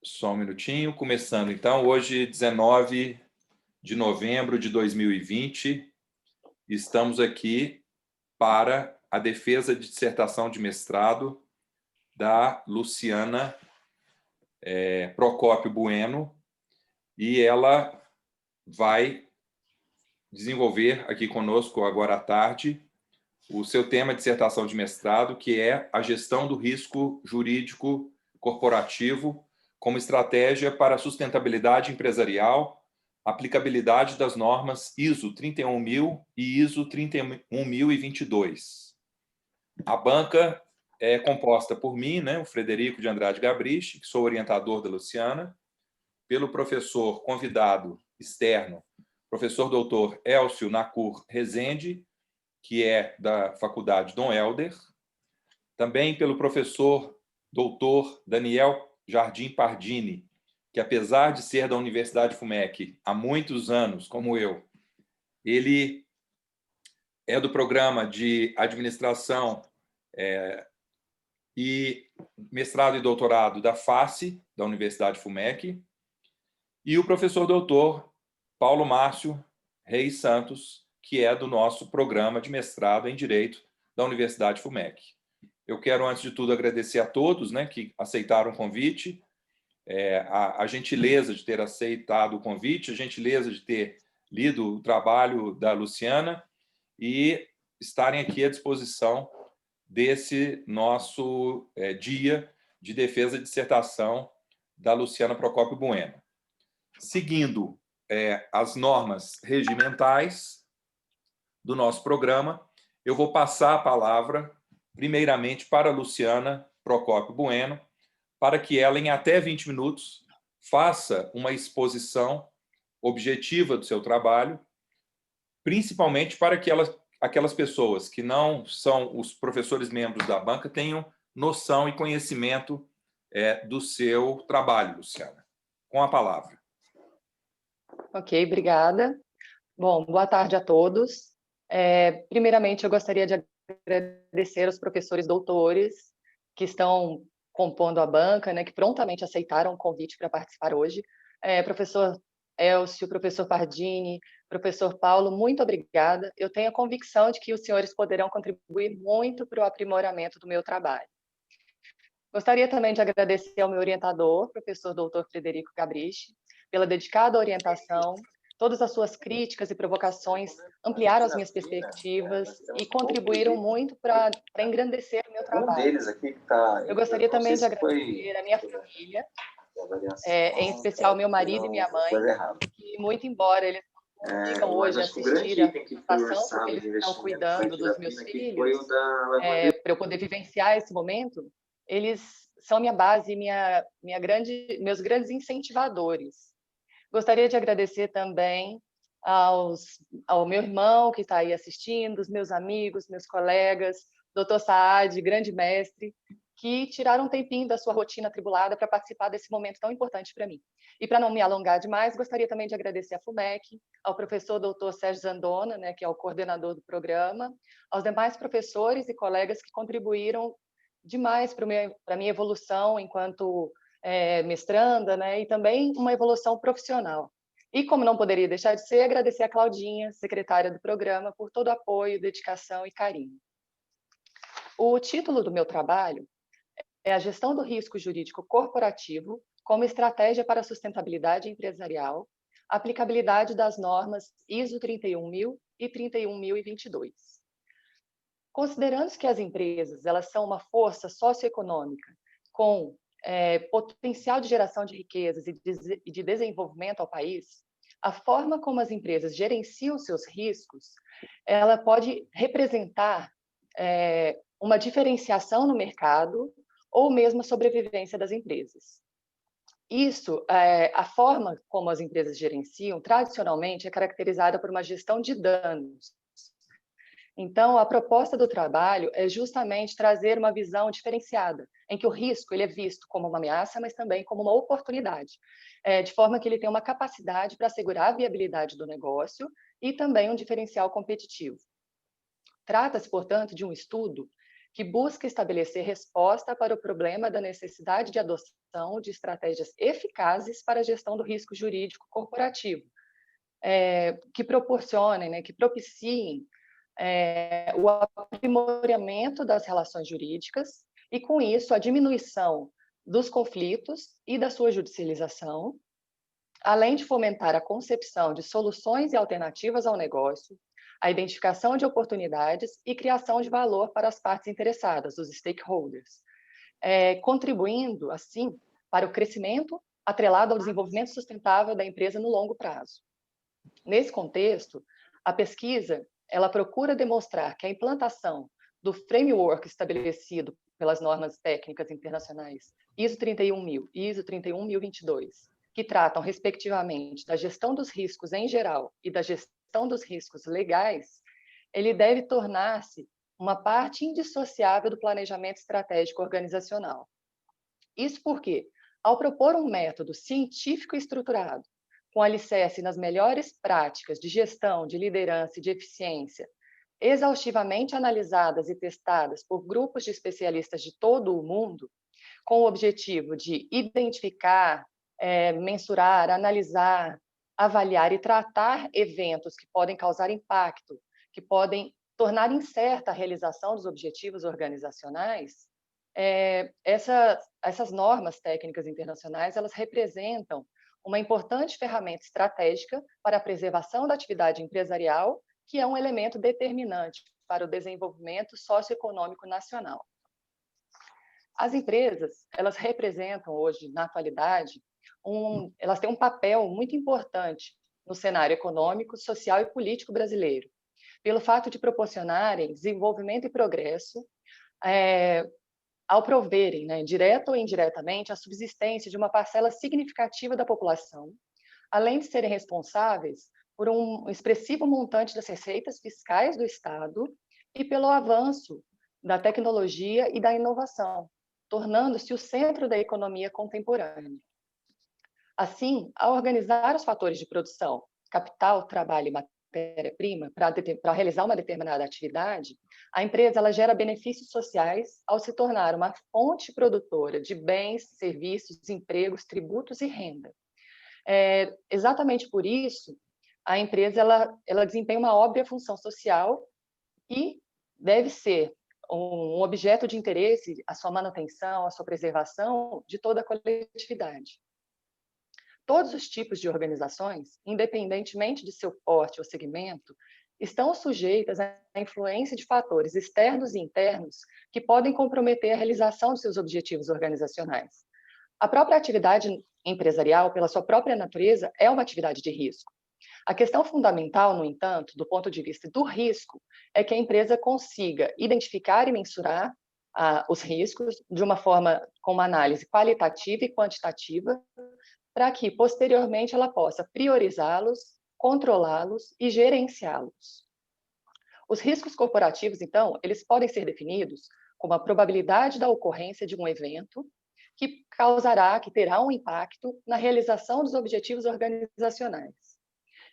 Só um minutinho, começando então, hoje, 19 de novembro de 2020, estamos aqui para a defesa de dissertação de mestrado da Luciana Procópio Bueno, e ela vai desenvolver aqui conosco agora à tarde o seu tema de dissertação de mestrado, que é a gestão do risco jurídico corporativo como estratégia para a sustentabilidade empresarial, aplicabilidade das normas ISO 31000 e ISO 31022. A banca é composta por mim, o Frederico de Andrade Gabriche, que sou orientador da Luciana, pelo professor convidado externo, professor doutor Elcio Nacur Rezende, que é da Faculdade Dom Helder, também pelo professor doutor Daniel Jardim Pardini, que apesar de ser da Universidade FUMEC há muitos anos, como eu, ele é do programa de administração e mestrado e doutorado da FACE, da Universidade FUMEC, e o professor doutor Paulo Márcio Reis Santos, que é do nosso programa de mestrado em Direito da Universidade FUMEC. Eu quero, antes de tudo, agradecer a todos que aceitaram o convite, a gentileza de ter aceitado o convite, a gentileza de ter lido o trabalho da Luciana e estarem aqui à disposição desse nosso dia de defesa de dissertação da Luciana Procópio Bueno. Seguindo as normas regimentais do nosso programa, eu vou passar a palavra, primeiramente, para a Luciana Procópio Bueno, para que ela, em até 20 minutos, faça uma exposição objetiva do seu trabalho, principalmente para que aquelas pessoas que não são os professores membros da banca tenham noção e conhecimento do seu trabalho, Luciana. Com a palavra. Ok, obrigada. Bom, boa tarde a todos. Primeiramente, eu gostaria de agradecer aos professores doutores que estão compondo a banca, que prontamente aceitaram o convite para participar hoje. Professor Elcio, professor Pardini, professor Paulo, muito obrigada. Eu tenho a convicção de que os senhores poderão contribuir muito para o aprimoramento do meu trabalho. Gostaria também de agradecer ao meu orientador, professor doutor Frederico Gabriche, pela dedicada orientação. Todas as suas críticas e provocações ampliaram as minhas perspectivas e contribuíram muito para engrandecer o meu trabalho. Eu gostaria também de agradecer a minha família, em especial meu marido e minha mãe, que, muito embora eles não consigam hoje assistir a apresentação, porque eles estão cuidando dos meus filhos, para eu poder vivenciar esse momento, eles são minha base, meus grandes incentivadores. Gostaria de agradecer também ao meu irmão que está aí assistindo, os meus amigos, meus colegas, doutor Saad, grande mestre, que tiraram um tempinho da sua rotina atribulada para participar desse momento tão importante para mim. E para não me alongar demais, gostaria também de agradecer à FUMEC, ao professor doutor Sérgio Zandona, que é o coordenador do programa, aos demais professores e colegas que contribuíram demais para a minha evolução enquanto mestranda, e também uma evolução profissional. E, como não poderia deixar de ser, agradecer a Claudinha, secretária do programa, por todo o apoio, dedicação e carinho. O título do meu trabalho é a gestão do risco jurídico corporativo como estratégia para a sustentabilidade empresarial, aplicabilidade das normas ISO 31000 e 31022. Considerando que as empresas elas são uma força socioeconômica com potencial de geração de riquezas e de desenvolvimento ao país, a forma como as empresas gerenciam seus riscos, ela pode representar uma diferenciação no mercado ou mesmo a sobrevivência das empresas. Isso, a forma como as empresas gerenciam, tradicionalmente, é caracterizada por uma gestão de danos. Então, a proposta do trabalho é justamente trazer uma visão diferenciada, em que o risco ele é visto como uma ameaça, mas também como uma oportunidade, de forma que ele tem uma capacidade para assegurar a viabilidade do negócio e também um diferencial competitivo. Trata-se, portanto, de um estudo que busca estabelecer resposta para o problema da necessidade de adoção de estratégias eficazes para a gestão do risco jurídico corporativo, que proporcionem, né, que propiciem o aprimoramento das relações jurídicas e, com isso, a diminuição dos conflitos e da sua judicialização, além de fomentar a concepção de soluções e alternativas ao negócio, a identificação de oportunidades e criação de valor para as partes interessadas, os stakeholders, contribuindo, assim, para o crescimento atrelado ao desenvolvimento sustentável da empresa no longo prazo. Nesse contexto, a pesquisa ela procura demonstrar que a implantação do framework estabelecido pelas normas técnicas internacionais ISO 31000 e ISO 31022, que tratam, respectivamente, da gestão dos riscos em geral e da gestão dos riscos legais, ele deve tornar-se uma parte indissociável do planejamento estratégico organizacional. Isso porque, ao propor um método científico e estruturado, com alicerce nas melhores práticas de gestão, de liderança e de eficiência, exaustivamente analisadas e testadas por grupos de especialistas de todo o mundo, com o objetivo de identificar, mensurar, analisar, avaliar e tratar eventos que podem causar impacto, que podem tornar incerta a realização dos objetivos organizacionais, essas normas técnicas internacionais, elas representam uma importante ferramenta estratégica para a preservação da atividade empresarial, que é um elemento determinante para o desenvolvimento socioeconômico nacional. As empresas, elas representam hoje, na atualidade, elas têm um papel muito importante no cenário econômico, social e político brasileiro, pelo fato de proporcionarem desenvolvimento e progresso, ao proverem, né, direta ou indiretamente, a subsistência de uma parcela significativa da população, além de serem responsáveis por um expressivo montante das receitas fiscais do Estado e pelo avanço da tecnologia e da inovação, tornando-se o centro da economia contemporânea. Assim, ao organizar os fatores de produção, capital, trabalho e matéria-prima para realizar uma determinada atividade, a empresa ela gera benefícios sociais ao se tornar uma fonte produtora de bens, serviços, empregos, tributos e renda. Exatamente por isso, a empresa ela desempenha uma óbvia função social e deve ser um objeto de interesse, a sua manutenção, a sua preservação de toda a coletividade. Todos os tipos de organizações, independentemente de seu porte ou segmento, estão sujeitas à influência de fatores externos e internos que podem comprometer a realização de seus objetivos organizacionais. A própria atividade empresarial, pela sua própria natureza, é uma atividade de risco. A questão fundamental, no entanto, do ponto de vista do risco, é que a empresa consiga identificar e mensurar os riscos de uma forma com uma análise qualitativa e quantitativa, para que, posteriormente, ela possa priorizá-los, controlá-los e gerenciá-los. Os riscos corporativos, então, eles podem ser definidos como a probabilidade da ocorrência de um evento que terá um impacto na realização dos objetivos organizacionais.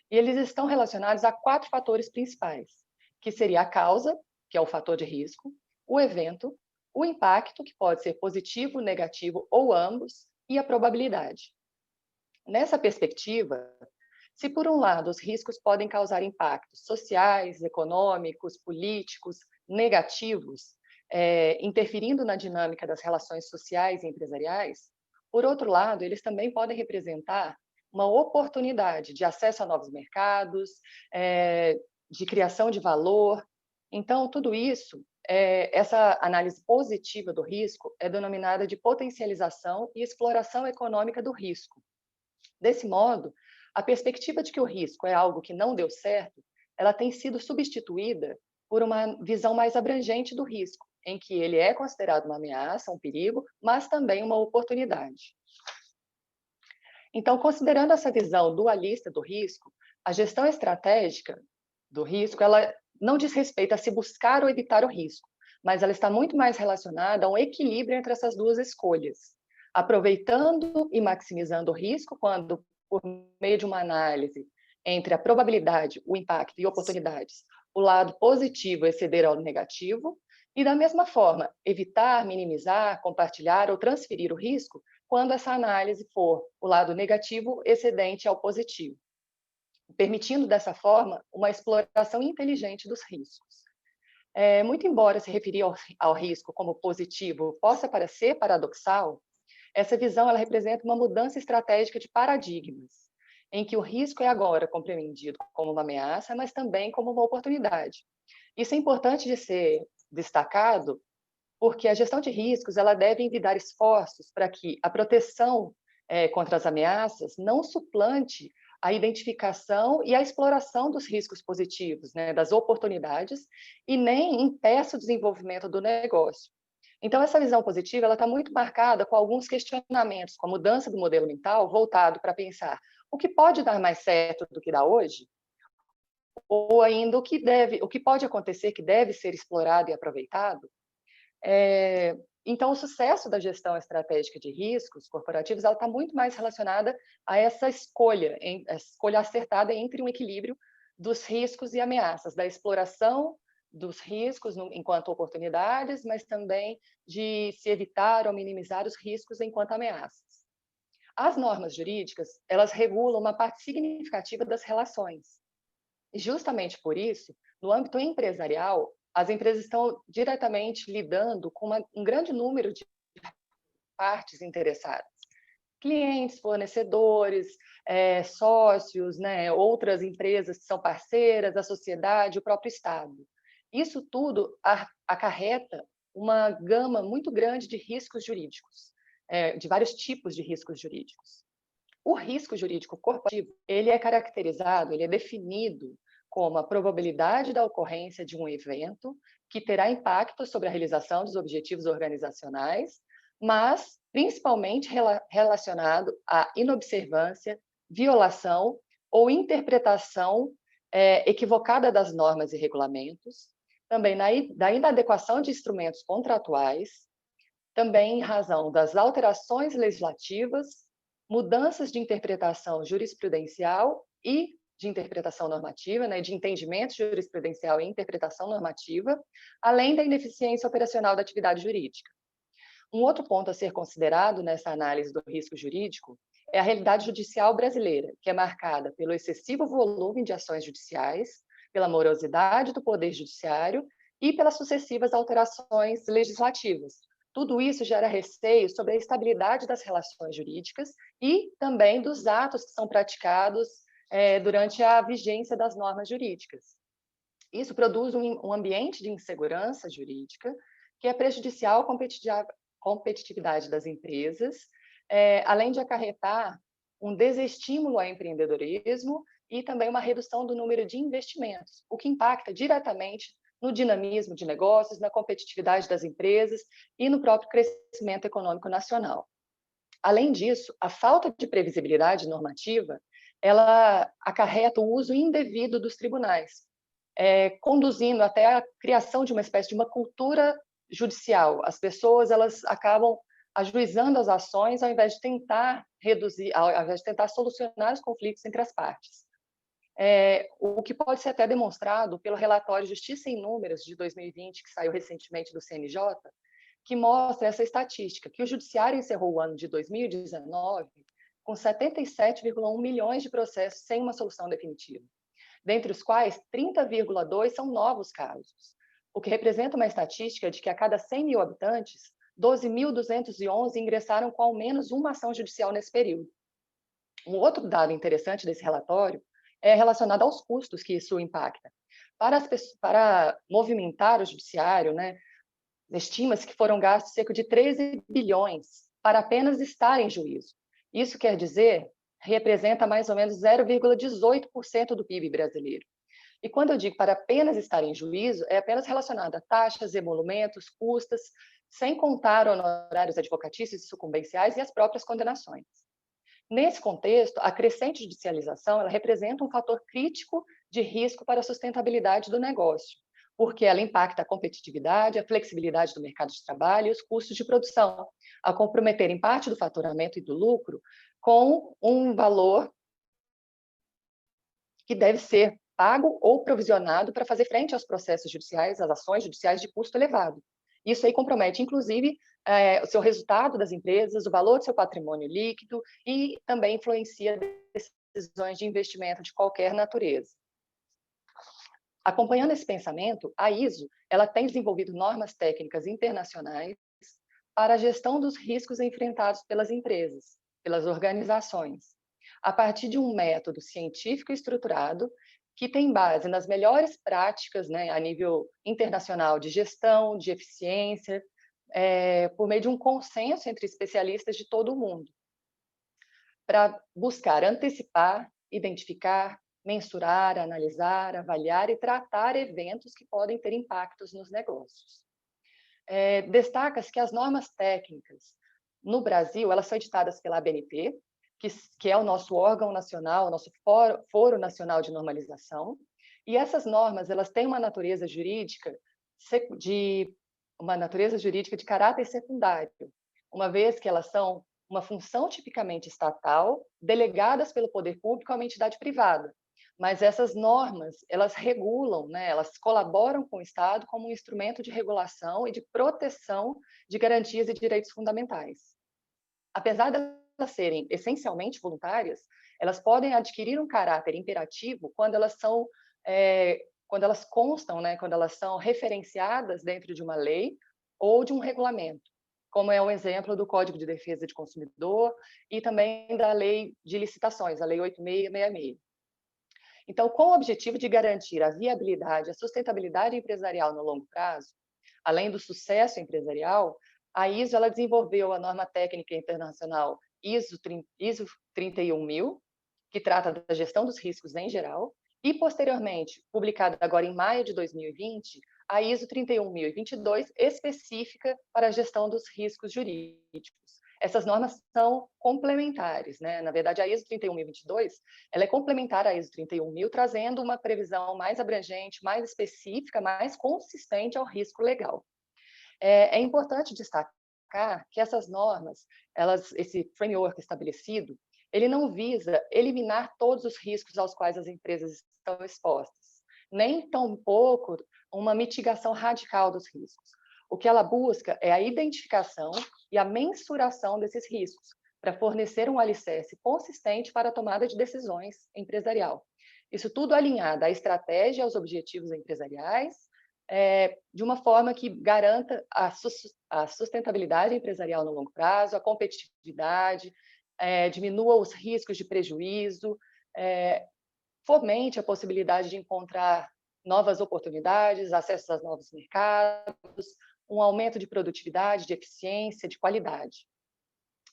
E eles estão relacionados a 4 fatores principais, que seria a causa, que é o fator de risco, o evento, o impacto, que pode ser positivo, negativo ou ambos, e a probabilidade. Nessa perspectiva, se por um lado os riscos podem causar impactos sociais, econômicos, políticos, negativos, interferindo na dinâmica das relações sociais e empresariais, por outro lado, eles também podem representar uma oportunidade de acesso a novos mercados, de criação de valor. Então, tudo isso, essa análise positiva do risco é denominada de potencialização e exploração econômica do risco. Desse modo, a perspectiva de que o risco é algo que não deu certo, ela tem sido substituída por uma visão mais abrangente do risco, em que ele é considerado uma ameaça, um perigo, mas também uma oportunidade. Então, considerando essa visão dualista do risco, a gestão estratégica do risco, ela não diz respeito a se buscar ou evitar o risco, mas ela está muito mais relacionada a um equilíbrio entre essas duas escolhas, aproveitando e maximizando o risco quando, por meio de uma análise entre a probabilidade, o impacto e oportunidades, o lado positivo exceder ao negativo, E, da mesma forma, evitar, minimizar, compartilhar ou transferir o risco quando essa análise for o lado negativo excedente ao positivo, permitindo, dessa forma, uma exploração inteligente dos riscos. Muito embora se referir ao risco como positivo possa parecer paradoxal, essa visão ela representa uma mudança estratégica de paradigmas, em que o risco é agora compreendido como uma ameaça, mas também como uma oportunidade. Isso é importante de ser destacado, porque a gestão de riscos ela deve envidar esforços para que a proteção contra as ameaças não suplante a identificação e a exploração dos riscos positivos, né, das oportunidades, e nem impeça o desenvolvimento do negócio. Então, essa visão positiva ela está muito marcada com alguns questionamentos, com a mudança do modelo mental voltado para pensar o que pode dar mais certo do que dá hoje, ou ainda o que pode acontecer que deve ser explorado e aproveitado. Então, o sucesso da gestão estratégica de riscos corporativos ela está muito mais relacionada a essa escolha, a escolha acertada entre um equilíbrio dos riscos e ameaças, da exploração dos riscos enquanto oportunidades, mas também de se evitar ou minimizar os riscos enquanto ameaças. As normas jurídicas, elas regulam uma parte significativa das relações. E justamente por isso, no âmbito empresarial, as empresas estão diretamente lidando com um grande número de partes interessadas. Clientes, fornecedores, sócios, né, outras empresas que são parceiras, a sociedade, o próprio Estado. Isso tudo acarreta uma gama muito grande de riscos jurídicos, de vários tipos de riscos jurídicos. O risco jurídico corporativo, ele é caracterizado, ele é definido como a probabilidade da ocorrência de um evento que terá impacto sobre a realização dos objetivos organizacionais, mas principalmente relacionado à inobservância, violação ou interpretação equivocada das normas e regulamentos, também da inadequação de instrumentos contratuais, também em razão das alterações legislativas, mudanças de interpretação jurisprudencial e de interpretação normativa, né, de entendimento jurisprudencial e interpretação normativa, além da ineficiência operacional da atividade jurídica. Um outro ponto a ser considerado nessa análise do risco jurídico é a realidade judicial brasileira, que é marcada pelo excessivo volume de ações judiciais, pela morosidade do poder judiciário e pelas sucessivas alterações legislativas. Tudo isso gera receio sobre a estabilidade das relações jurídicas e também dos atos que são praticados durante a vigência das normas jurídicas. Isso produz um ambiente de insegurança jurídica que é prejudicial à competitividade das empresas, além de acarretar um desestímulo ao empreendedorismo e também uma redução do número de investimentos, o que impacta diretamente no dinamismo de negócios, na competitividade das empresas e no próprio crescimento econômico nacional. Além disso, a falta de previsibilidade normativa, ela acarreta o uso indevido dos tribunais, conduzindo até a criação de uma espécie de uma cultura judicial. As pessoas elas acabam ajuizando as ações ao invés de tentar reduzir, ao invés de tentar solucionar os conflitos entre as partes. O que pode ser até demonstrado pelo relatório Justiça em Números de 2020, que saiu recentemente do CNJ, que mostra essa estatística, que o Judiciário encerrou o ano de 2019 com 77,1 milhões de processos sem uma solução definitiva, dentre os quais 30,2 são novos casos, o que representa uma estatística de que a cada 100 mil habitantes, 12.211 ingressaram com ao menos uma ação judicial nesse período. Um outro dado interessante desse relatório é relacionado aos custos que isso impacta. Para movimentar o judiciário, né, estima-se que foram gastos cerca de 13 bilhões para apenas estar em juízo. Isso quer dizer, representa mais ou menos 0,18% do PIB brasileiro. E quando eu digo para apenas estar em juízo, é apenas relacionado a taxas, emolumentos, custas, sem contar honorários advocatícios e sucumbenciais e as próprias condenações. Nesse contexto, a crescente judicialização ela representa um fator crítico de risco para a sustentabilidade do negócio, porque ela impacta a competitividade, a flexibilidade do mercado de trabalho e os custos de produção, a comprometerem parte do faturamento e do lucro com um valor que deve ser pago ou provisionado para fazer frente aos processos judiciais, às ações judiciais de custo elevado. Isso aí compromete, inclusive, o seu resultado das empresas, o valor do seu patrimônio líquido e também influencia decisões de investimento de qualquer natureza. Acompanhando esse pensamento, a ISO ela tem desenvolvido normas técnicas internacionais para a gestão dos riscos enfrentados pelas empresas, pelas organizações, a partir de um método científico estruturado que tem base nas melhores práticas, né, a nível internacional de gestão, de eficiência, por meio de um consenso entre especialistas de todo o mundo, para buscar antecipar, identificar, mensurar, analisar, avaliar e tratar eventos que podem ter impactos nos negócios. Destaca-se que as normas técnicas no Brasil, elas são editadas pela ABNT, que é o nosso órgão nacional, o nosso Foro Nacional de Normalização, e essas normas, elas têm uma natureza jurídica de caráter secundário, uma vez que elas são uma função tipicamente estatal, delegadas pelo poder público a uma entidade privada. Mas essas normas, elas regulam, né, elas colaboram com o Estado como um instrumento de regulação e de proteção de garantias e direitos fundamentais. Apesar de elas serem essencialmente voluntárias, elas podem adquirir um caráter imperativo quando elas constam, né, quando elas são referenciadas dentro de uma lei ou de um regulamento, como é o exemplo do Código de Defesa do Consumidor e também da Lei de Licitações, a Lei 8666. Então, com o objetivo de garantir a viabilidade, a sustentabilidade empresarial no longo prazo, além do sucesso empresarial, a ISO ela desenvolveu a norma técnica internacional ISO 31000, que trata da gestão dos riscos em geral, e posteriormente, publicada agora em maio de 2020, a ISO 31022, específica para a gestão dos riscos jurídicos. Essas normas são complementares, né? Na verdade, a ISO 31022, ela é complementar à ISO 31000, trazendo uma previsão mais abrangente, mais específica, mais consistente ao risco legal. É importante destacar que essas normas, esse framework estabelecido, ele não visa eliminar todos os riscos aos quais as empresas estão expostas, nem tampouco uma mitigação radical dos riscos. O que ela busca é a identificação e a mensuração desses riscos, para fornecer um alicerce consistente para a tomada de decisões empresarial. Isso tudo alinhado à estratégia e aos objetivos empresariais, de uma forma que garanta a sustentabilidade empresarial no longo prazo, a competitividade, diminua os riscos de prejuízo, fomente a possibilidade de encontrar novas oportunidades, acesso a novos mercados, um aumento de produtividade, de eficiência, de qualidade.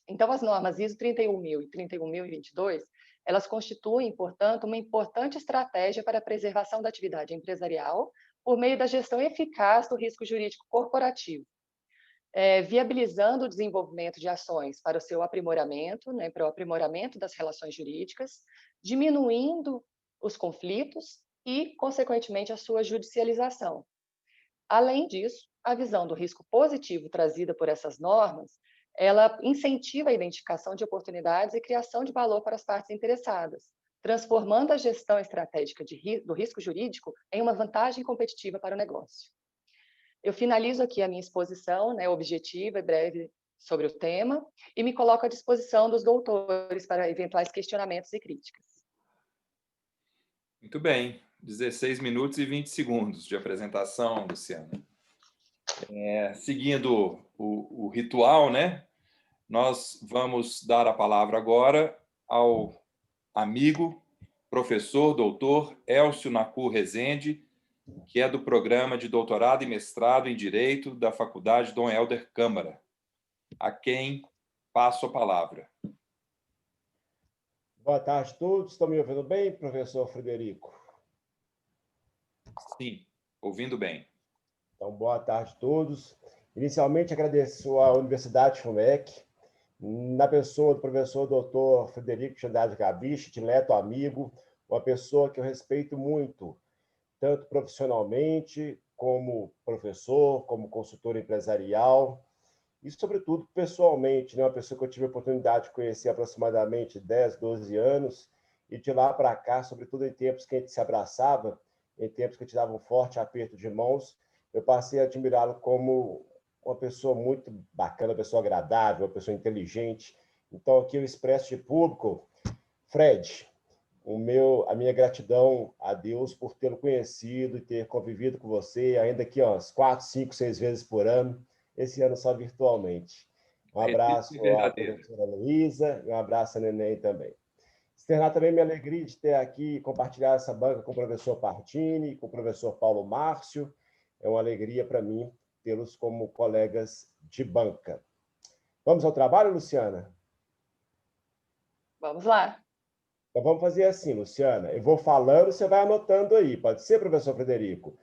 Então, as normas ISO 31000 e 31022, elas constituem, portanto, uma importante estratégia para a preservação da atividade empresarial por meio da gestão eficaz do risco jurídico corporativo, viabilizando o desenvolvimento de ações para o seu aprimoramento, né, para o aprimoramento das relações jurídicas, diminuindo os conflitos e, consequentemente, a sua judicialização. Além disso, a visão do risco positivo trazida por essas normas, ela incentiva a identificação de oportunidades e criação de valor para as partes interessadas, transformando a gestão estratégica do risco jurídico em uma vantagem competitiva para o negócio. Eu finalizo aqui a minha exposição, né, objetiva e breve sobre o tema, e me coloco à disposição dos doutores para eventuais questionamentos e críticas. Muito bem, 16 minutos e 20 segundos de apresentação, Luciana. Seguindo o ritual, né? Nós vamos dar a palavra agora ao amigo, professor, doutor Elcio Naku Rezende, que é do programa de doutorado e mestrado em Direito da Faculdade Dom Helder Câmara, a quem passo a palavra. Boa tarde a todos. Estão me ouvindo bem, professor Frederico? Sim, ouvindo bem. Então, boa tarde a todos. Inicialmente, agradeço à Universidade FUMEC, na pessoa do professor Dr. Frederico de Andrade Gabiche, dileto amigo, uma pessoa que eu respeito muito, tanto profissionalmente, como professor, como consultor empresarial, e, sobretudo, pessoalmente, né? Uma pessoa que eu tive a oportunidade de conhecer há aproximadamente 10, 12 anos, e de lá para cá, sobretudo em tempos que a gente se abraçava, em tempos que a gente dava um forte aperto de mãos, eu passei a admirá-lo como uma pessoa muito bacana, uma pessoa agradável, uma pessoa inteligente. Então, aqui eu expresso de público, Fred, a minha gratidão a Deus por tê-lo conhecido e ter convivido com você, ainda que umas 4, 5, 6 vezes por ano, esse ano só virtualmente. Um abraço à professora Luísa e um abraço à Neném também. Externar também minha alegria de ter aqui, compartilhar essa banca com o professor Partini, com o professor Paulo Márcio. É uma alegria para mim tê-los como colegas de banca. Vamos ao trabalho, Luciana? Vamos lá. Então, vamos fazer assim, Luciana. Eu vou falando, você vai anotando aí. Pode ser, professor Frederico?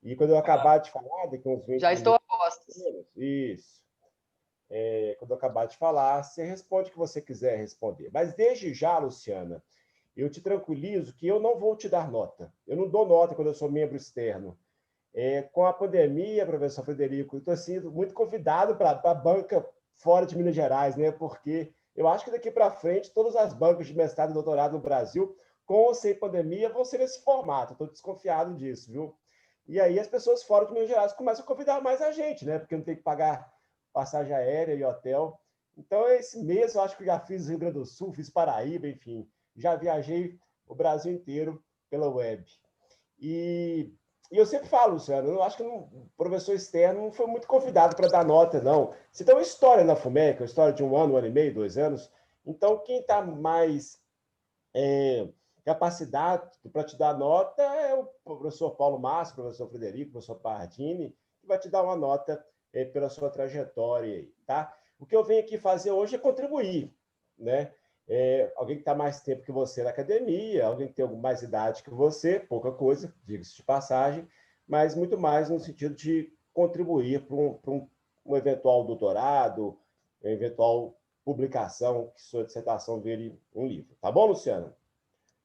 E quando eu acabar de falar, daqui uns 20 Já estou a postos. Isso. Quando eu acabar de falar, você responde o que você quiser responder. Mas desde já, Luciana, eu te tranquilizo que eu não vou te dar nota. Eu não dou nota quando eu sou membro externo. Com a pandemia, professor Frederico, eu estou sendo muito convidado para a banca fora de Minas Gerais, né? Porque eu acho que daqui para frente, todas as bancas de mestrado e doutorado no Brasil, com ou sem pandemia, vão ser nesse formato. Estou desconfiado disso, viu? E aí as pessoas fora de Minas Gerais começam a convidar mais a gente, né? Porque não tem que pagar passagem aérea e hotel. Então, esse mês eu acho que eu já fiz Rio Grande do Sul, fiz Paraíba, enfim. Já viajei o Brasil inteiro pela web. E eu sempre falo, Luciano, eu acho que o professor externo não foi muito convidado para dar nota, não. Você tem uma história na FUMEC, uma história de 1 ano, 1 ano e meio, 2 anos. Então, quem está mais capacidade para te dar nota é o professor Paulo Márcio, o professor Frederico, o professor Pardini, que vai te dar uma nota pela sua trajetória aí, tá? O que eu venho aqui fazer hoje é contribuir, né? Alguém que está mais tempo que você na academia, alguém que tem mais idade que você, pouca coisa, diga-se de passagem, mas muito mais no sentido de contribuir para um eventual doutorado, eventual publicação, que sua dissertação vire um livro. Tá bom, Luciano?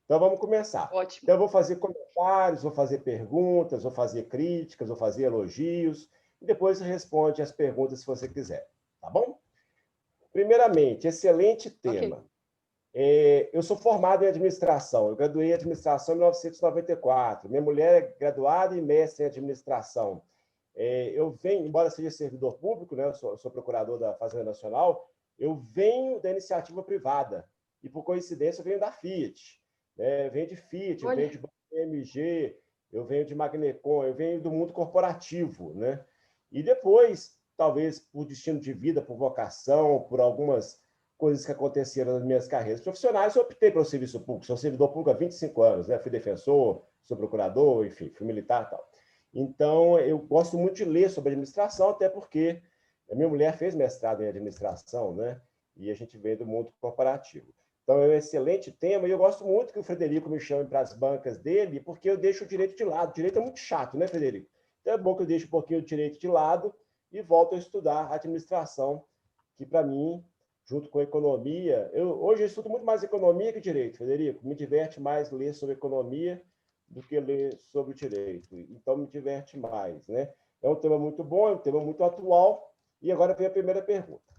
Então, vamos começar. Ótimo. Então, eu vou fazer comentários, vou fazer perguntas, vou fazer críticas, vou fazer elogios, e depois você responde as perguntas se você quiser. Tá bom? Primeiramente, excelente tema. Okay. Eu sou formado em administração. Eu graduei em administração em 1994. Minha mulher é graduada e mestre em administração. Eu venho, embora seja servidor público, né, eu sou procurador da Fazenda Nacional, eu venho da iniciativa privada. E, por coincidência, eu venho da Fiat. Venho de Fiat, eu venho de BMG, eu venho de Magnecon, eu venho do mundo corporativo, né? E depois, talvez por destino de vida, por vocação, por algumas coisas que aconteceram nas minhas carreiras profissionais, eu optei pelo serviço público. Sou servidor público há 25 anos, né? Fui defensor, sou procurador, enfim, fui militar e tal. Então, eu gosto muito de ler sobre administração, até porque a minha mulher fez mestrado em administração, né? E a gente vem do mundo corporativo. Então, é um excelente tema, e eu gosto muito que o Frederico me chame para as bancas dele, porque eu deixo o direito de lado. O direito é muito chato, né, Frederico? Então, é bom que eu deixe um pouquinho o direito de lado e volto a estudar administração, que, para mim, junto com economia... Hoje eu estudo muito mais economia que direito, Frederico. Me diverte mais ler sobre economia do que ler sobre o direito. Então, me diverte mais, né? É um tema muito bom, é um tema muito atual. E agora vem a primeira pergunta.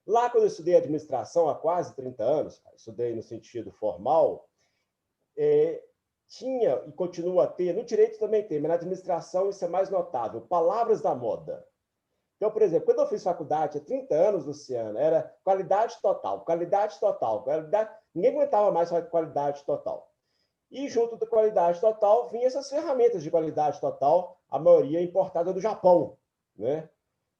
Lá, quando eu estudei administração, há quase 30 anos, estudei no sentido formal, tinha e continua a ter, no direito também tem, mas na administração isso é mais notável, palavras da moda. Então, por exemplo, quando eu fiz faculdade há 30 anos, Luciana, era qualidade total, qualidade total, qualidade... Ninguém aguentava mais falar de qualidade total. E junto da qualidade total, vinham essas ferramentas de qualidade total, a maioria importada do Japão, né?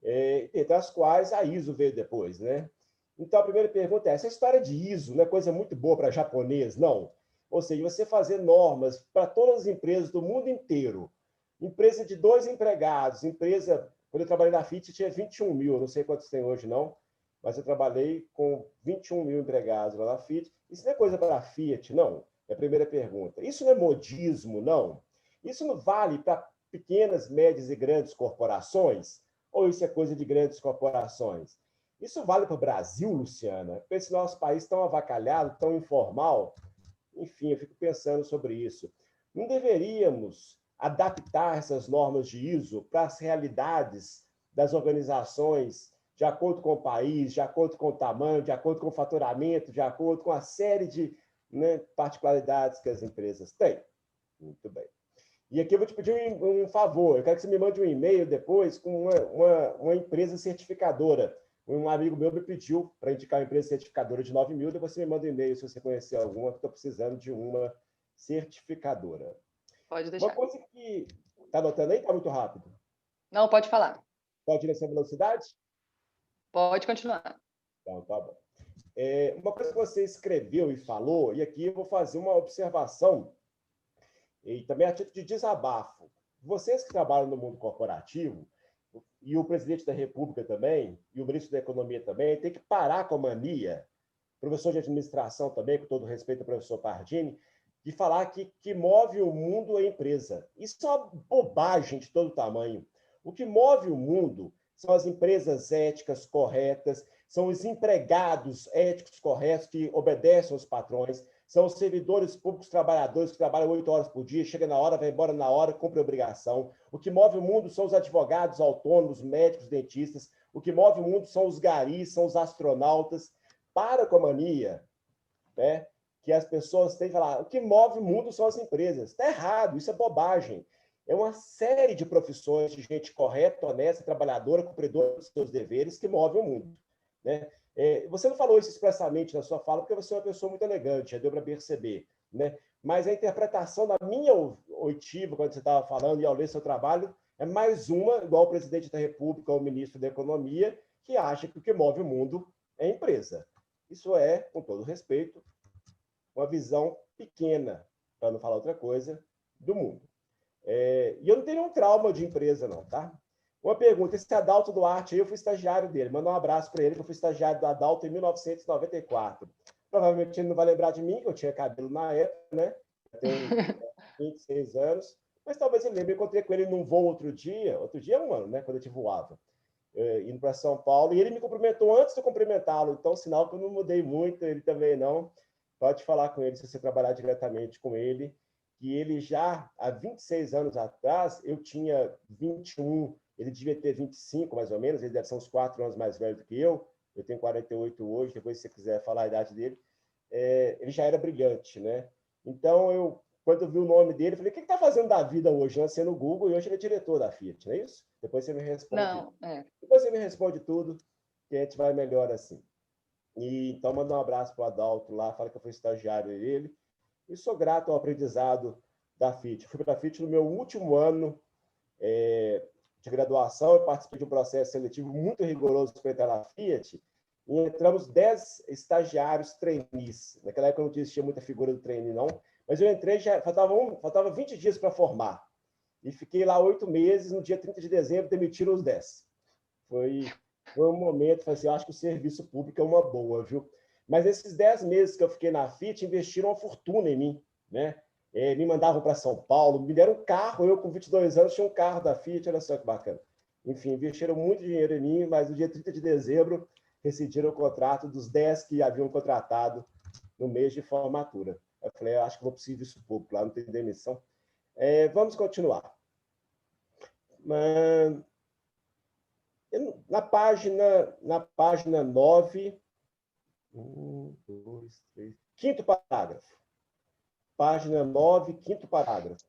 Entre as quais a ISO veio depois, né? Então, a primeira pergunta é, essa história de ISO não é coisa muito boa para japonês, não? Ou seja, você fazer normas para todas as empresas do mundo inteiro. Empresa de 2 empregados, empresa... Quando eu trabalhei na Fiat, tinha 21 mil, não sei quantos tem hoje, não, mas eu trabalhei com 21 mil empregados lá na Fiat. Isso não é coisa para a Fiat, não? É a primeira pergunta. Isso não é modismo, não? Isso não vale para pequenas, médias e grandes corporações? Ou isso é coisa de grandes corporações? Isso vale para o Brasil, Luciana? Para esse nosso país tão avacalhado, tão informal? Enfim, eu fico pensando sobre isso. Não deveríamos adaptar essas normas de ISO para as realidades das organizações, de acordo com o país, de acordo com o tamanho, de acordo com o faturamento, de acordo com a série de né, particularidades que as empresas têm. Muito bem. E aqui eu vou te pedir um favor. Eu quero que você me mande um e-mail depois com uma empresa certificadora. Um amigo meu me pediu para indicar uma empresa certificadora de 9 mil. Depois você me manda um e-mail se você conhecer alguma, que estou precisando de uma certificadora. Pode Uma deixar. coisa que... Está anotando aí? Está muito rápido. Não, pode falar. Pode ir nessa velocidade? Pode continuar. Então, tá bom. Uma coisa que você escreveu e falou, e aqui eu vou fazer uma observação, e também a título de desabafo. Vocês que trabalham no mundo corporativo, e o presidente da República também, e o ministro da Economia também, tem que parar com a mania, professor de administração também, com todo respeito ao professor Pardini, de falar que move o mundo é a empresa. Isso é uma bobagem de todo tamanho. O que move o mundo são as empresas éticas corretas, são os empregados éticos corretos que obedecem aos patrões, são os servidores públicos trabalhadores que trabalham 8 horas por dia, chega na hora, vai embora na hora, cumpre a obrigação. O que move o mundo são os advogados autônomos, médicos, dentistas. O que move o mundo são os garis, são os astronautas. Para com a mania, né, que as pessoas têm que falar, o que move o mundo são as empresas. Está errado, isso é bobagem. É uma série de profissões de gente correta, honesta, trabalhadora, cumpridora dos seus deveres que move o mundo, né? Você não falou isso expressamente na sua fala, porque você é uma pessoa muito elegante, já deu para perceber, né? Mas a interpretação da minha oitiva, quando você estava falando e ao ler seu trabalho, é mais uma, igual o presidente da República ou o ministro da Economia, que acha que o que move o mundo é a empresa. Isso é, com todo respeito, uma visão pequena, para não falar outra coisa, do mundo. E eu não tenho nenhum trauma de empresa, não, tá? Uma pergunta, esse Adalto Duarte, eu fui estagiário dele, manda um abraço para ele, que eu fui estagiário do Adalto em 1994. Provavelmente ele não vai lembrar de mim, que eu tinha cabelo na época, né? Eu tenho 26 anos, mas talvez ele lembre. Eu encontrei com ele num voo outro dia é um ano, né? Quando a gente voava, indo para São Paulo, e ele me cumprimentou antes de eu cumprimentá-lo, então sinal que eu não mudei muito, ele também não. Pode falar com ele, se você trabalhar diretamente com ele, que ele já, há 26 anos atrás, eu tinha 21, ele devia ter 25, mais ou menos, ele deve ser uns 4 anos mais velho do que eu tenho 48 hoje, depois se você quiser falar a idade dele, ele já era brilhante, né? Então, quando eu vi o nome dele, falei, o que está fazendo da vida hoje? Lancei no Google e hoje ele é diretor da Fiat, não é isso? Depois você me responde. Não, Depois você me responde tudo, que a gente vai melhor assim. Então, manda um abraço para o Adalto lá, fala que eu fui estagiário dele, e sou grato ao aprendizado da Fiat. Fui para a Fiat no meu último ano de graduação, eu participei de um processo seletivo muito rigoroso para entrar na Fiat, e entramos 10 estagiários trainees. Naquela época não existia muita figura do trainee, não, mas eu entrei, já faltava 20 dias para formar, e fiquei lá 8 meses, no dia 30 de dezembro demitiram os 10. Foi um momento, falei assim, eu acho que o serviço público é uma boa, viu? Mas nesses 10 meses que eu fiquei na Fiat, investiram uma fortuna em mim, né? Me mandavam para São Paulo, me deram um carro, eu com 22 anos tinha um carro da Fiat, olha só que bacana. Enfim, investiram muito dinheiro em mim, mas no dia 30 de dezembro rescindiram o contrato dos 10 que haviam contratado no mês de formatura. Eu falei, eu acho que vou para o serviço público, lá não tem demissão. Vamos continuar. Na página 9, 1, 2, 3, quinto parágrafo. Página 9, quinto parágrafo.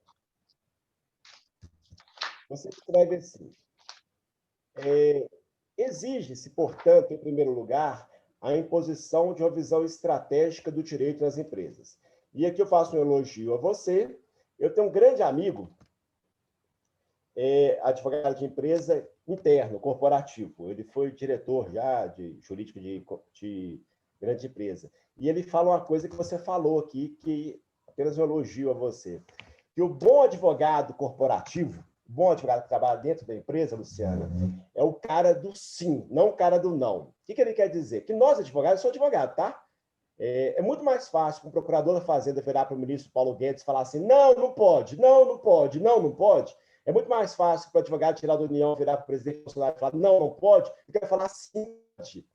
Você escreve assim. Exige-se, portanto, em primeiro lugar, a imposição de uma visão estratégica do direito nas empresas. E aqui eu faço um elogio a você. Eu tenho um grande amigo, advogado de empresa interno, corporativo. Ele foi diretor já de jurídico de grande empresa. E ele fala uma coisa que você falou aqui, que apenas um elogio a você. Que o bom advogado corporativo, o bom advogado que trabalha dentro da empresa, Luciana, é o cara do sim, não o cara do não. O que ele quer dizer? Que nós, advogados, eu sou advogado, tá? É muito mais fácil para um procurador da Fazenda virar para o ministro Paulo Guedes e falar assim, não, não pode, não, não pode, não, não pode. É muito mais fácil para o advogado tirar da União virar para o presidente Bolsonaro e falar, não, não pode, do que falar sim, pode.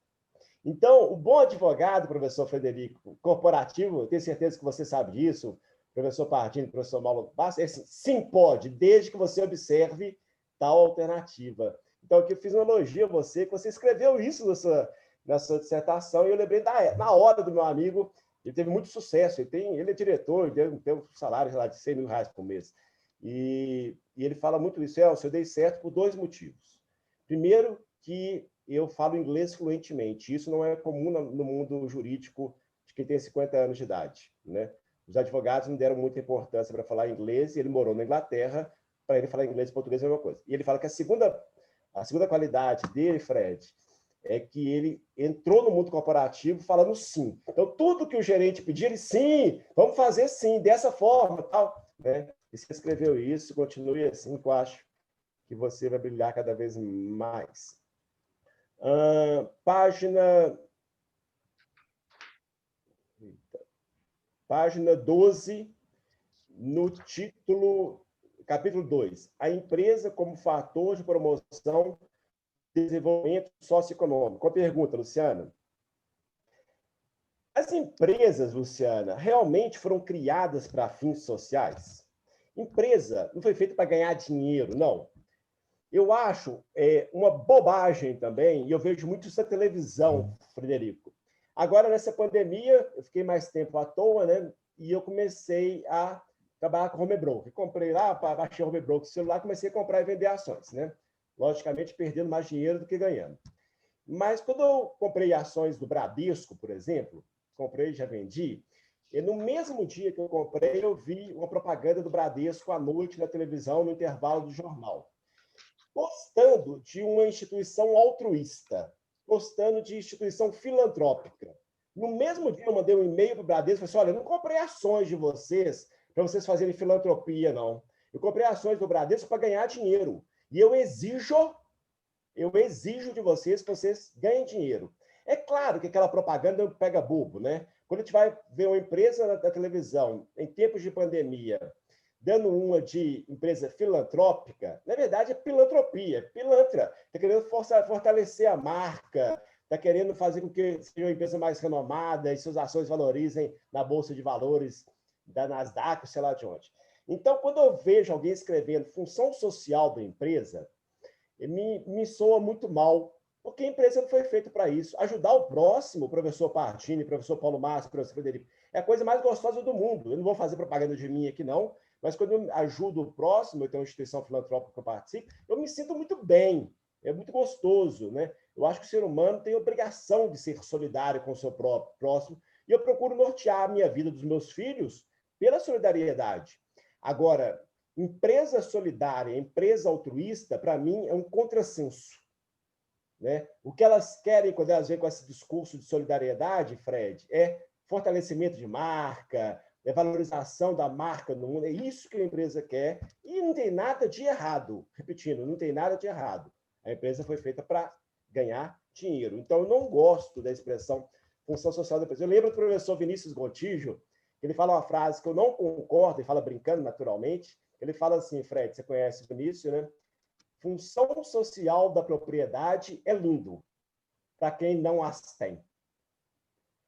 Então, o bom advogado, professor Frederico, corporativo, eu tenho certeza que você sabe disso, professor Pardini, professor Paulo Bastos, assim, sim, pode, desde que você observe tal alternativa. Então, aqui eu fiz um elogio a você, que você escreveu isso na sua dissertação, e eu lembrei na hora do meu amigo, Ele teve muito sucesso, ele é diretor, ele tem um salário lá, de R$100.000 por mês. E ele fala muito isso, Elcio, eu dei certo por 2 motivos. Primeiro, que eu falo inglês fluentemente. Isso não é comum no mundo jurídico de quem tem 50 anos de idade, né? Os advogados não deram muita importância para falar inglês, e ele morou na Inglaterra, para ele falar inglês e português é a mesma coisa. E ele fala que a segunda qualidade dele, Fred, é que ele entrou no mundo corporativo falando sim. Então, tudo que o gerente pedia, ele sim, vamos fazer sim, dessa forma, tal, né? E você escreveu isso, continue assim, que eu acho que você vai brilhar cada vez mais. Página 12, no título, capítulo 2, a empresa como fator de promoção e desenvolvimento socioeconômico. Com a pergunta, Luciana. As empresas, Luciana, realmente foram criadas para fins sociais? Empresa não foi feita para ganhar dinheiro, não. Eu acho uma bobagem também, e eu vejo muito isso na televisão, Frederico. Agora, nessa pandemia, eu fiquei mais tempo à toa, né? E eu comecei a trabalhar com home broker. Comprei lá, baixei o home broker no celular, comecei a comprar e vender ações, né? Logicamente, perdendo mais dinheiro do que ganhando. Mas quando eu comprei ações do Bradesco, por exemplo, comprei e já vendi, e no mesmo dia que eu comprei, eu vi uma propaganda do Bradesco à noite na televisão, no intervalo do jornal, gostando de uma instituição altruísta, gostando de instituição filantrópica. No mesmo dia, eu mandei um e-mail para o Bradesco e falei assim, olha, eu não comprei ações de vocês para vocês fazerem filantropia, não. Eu comprei ações do Bradesco para ganhar dinheiro. E eu exijo de vocês que vocês ganhem dinheiro. É claro que aquela propaganda pega bobo, né? Quando a gente vai ver uma empresa na televisão, em tempos de pandemia, dando uma de empresa filantrópica, na verdade é filantropia, pilantra. Está querendo fortalecer a marca, está querendo fazer com que seja uma empresa mais renomada e suas ações valorizem na Bolsa de Valores da Nasdaq, sei lá de onde. Então, quando eu vejo alguém escrevendo função social da empresa, me soa muito mal, porque a empresa não foi feita para isso. Ajudar o próximo, o professor Pardini, o professor Paulo Márcio, o professor Frederico, é a coisa mais gostosa do mundo. Eu não vou fazer propaganda de mim aqui, não, mas quando eu ajudo o próximo, eu tenho uma instituição filantrópica que eu participo, eu me sinto muito bem, é muito gostoso, né? Eu acho que o ser humano tem a obrigação de ser solidário com o seu próprio próximo, e eu procuro nortear a minha vida dos meus filhos pela solidariedade. Agora, empresa solidária, empresa altruísta, para mim, é um contrassenso, né? O que elas querem, quando elas vêm com esse discurso de solidariedade, Fred, é fortalecimento de marca, é valorização da marca no mundo. É isso que a empresa quer e não tem nada de errado. Repetindo, não tem nada de errado. A empresa foi feita para ganhar dinheiro. Então, eu não gosto da expressão função social da empresa. Eu lembro do professor Vinícius Gontijo, que ele fala uma frase que eu não concordo, ele fala brincando naturalmente. Ele fala assim, Fred, você conhece o Vinícius, né? Função social da propriedade é lindo para quem não as tem.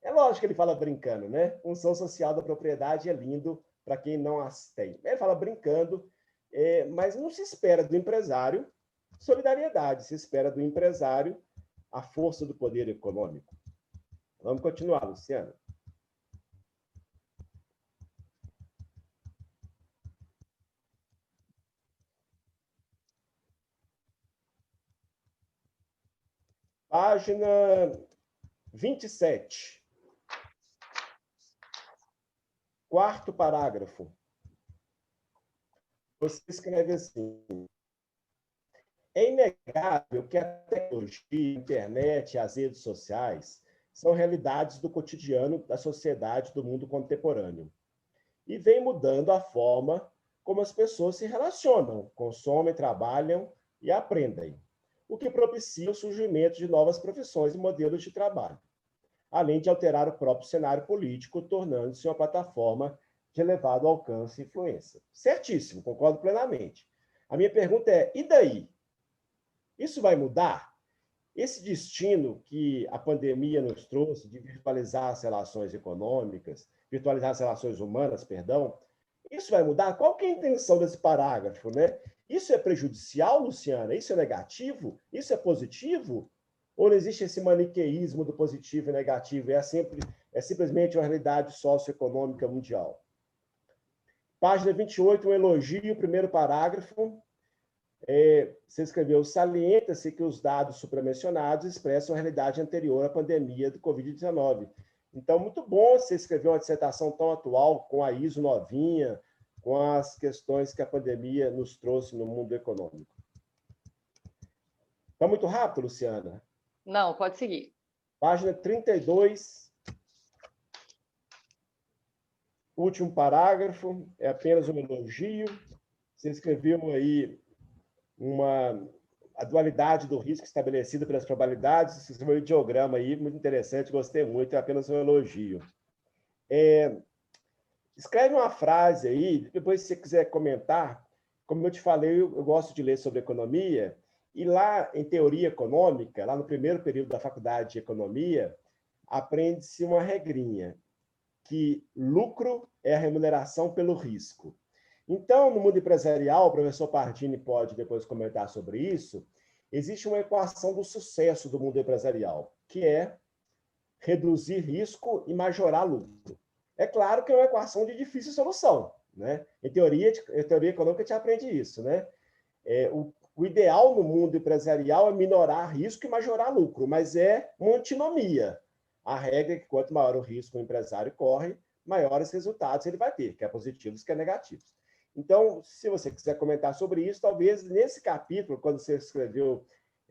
É lógico que ele fala brincando, né? Função social da propriedade é lindo para quem não as tem. Ele fala brincando, mas não se espera do empresário solidariedade, se espera do empresário a força do poder econômico. Vamos continuar, Luciano. Página 27. Quarto parágrafo. Você escreve assim: é inegável que a tecnologia, a internet e as redes sociais são realidades do cotidiano da sociedade do mundo contemporâneo e vem mudando a forma como as pessoas se relacionam, consomem, trabalham e aprendem, o que propicia o surgimento de novas profissões e modelos de trabalho, além de alterar o próprio cenário político, tornando-se uma plataforma de elevado alcance e influência. Certíssimo, concordo plenamente. A minha pergunta é, e daí? Isso vai mudar? Esse destino que a pandemia nos trouxe de virtualizar as relações econômicas, virtualizar as relações humanas, perdão, isso vai mudar? Qual que é a intenção desse parágrafo, né? Isso é prejudicial, Luciana? Isso é negativo? Isso é positivo? Ou não existe esse maniqueísmo do positivo e negativo? É simplesmente uma realidade socioeconômica mundial. Página 28, um elogio, primeiro parágrafo. Você escreveu: salienta-se que os dados supramencionados expressam a realidade anterior à pandemia do Covid-19. Então, muito bom você escrever uma dissertação tão atual, com a ISO novinha, com as questões que a pandemia nos trouxe no mundo econômico. Está muito rápido, Luciana? Não, pode seguir. Página 32, último parágrafo, é apenas um elogio. Você escreveu aí a dualidade do risco estabelecida pelas probabilidades. Você escreveu um diagrama aí, muito interessante, gostei muito, é apenas um elogio. Escreve uma frase aí, depois se você quiser comentar. Como eu te falei, eu gosto de ler sobre economia, e lá em teoria econômica, lá no primeiro período da faculdade de economia, aprende-se uma regrinha, que lucro é a remuneração pelo risco. Então, no mundo empresarial, o professor Pardini pode depois comentar sobre isso, existe uma equação do sucesso do mundo empresarial, que é reduzir risco e majorar lucro. É claro que é uma equação de difícil solução, né? Em teoria econômica, a gente aprende isso, né? O ideal no mundo empresarial é minorar risco e majorar lucro, mas é uma antinomia. A regra é que quanto maior o risco o empresário corre, maiores resultados ele vai ter, quer positivos, quer negativos. Então, se você quiser comentar sobre isso, talvez nesse capítulo, quando você escreveu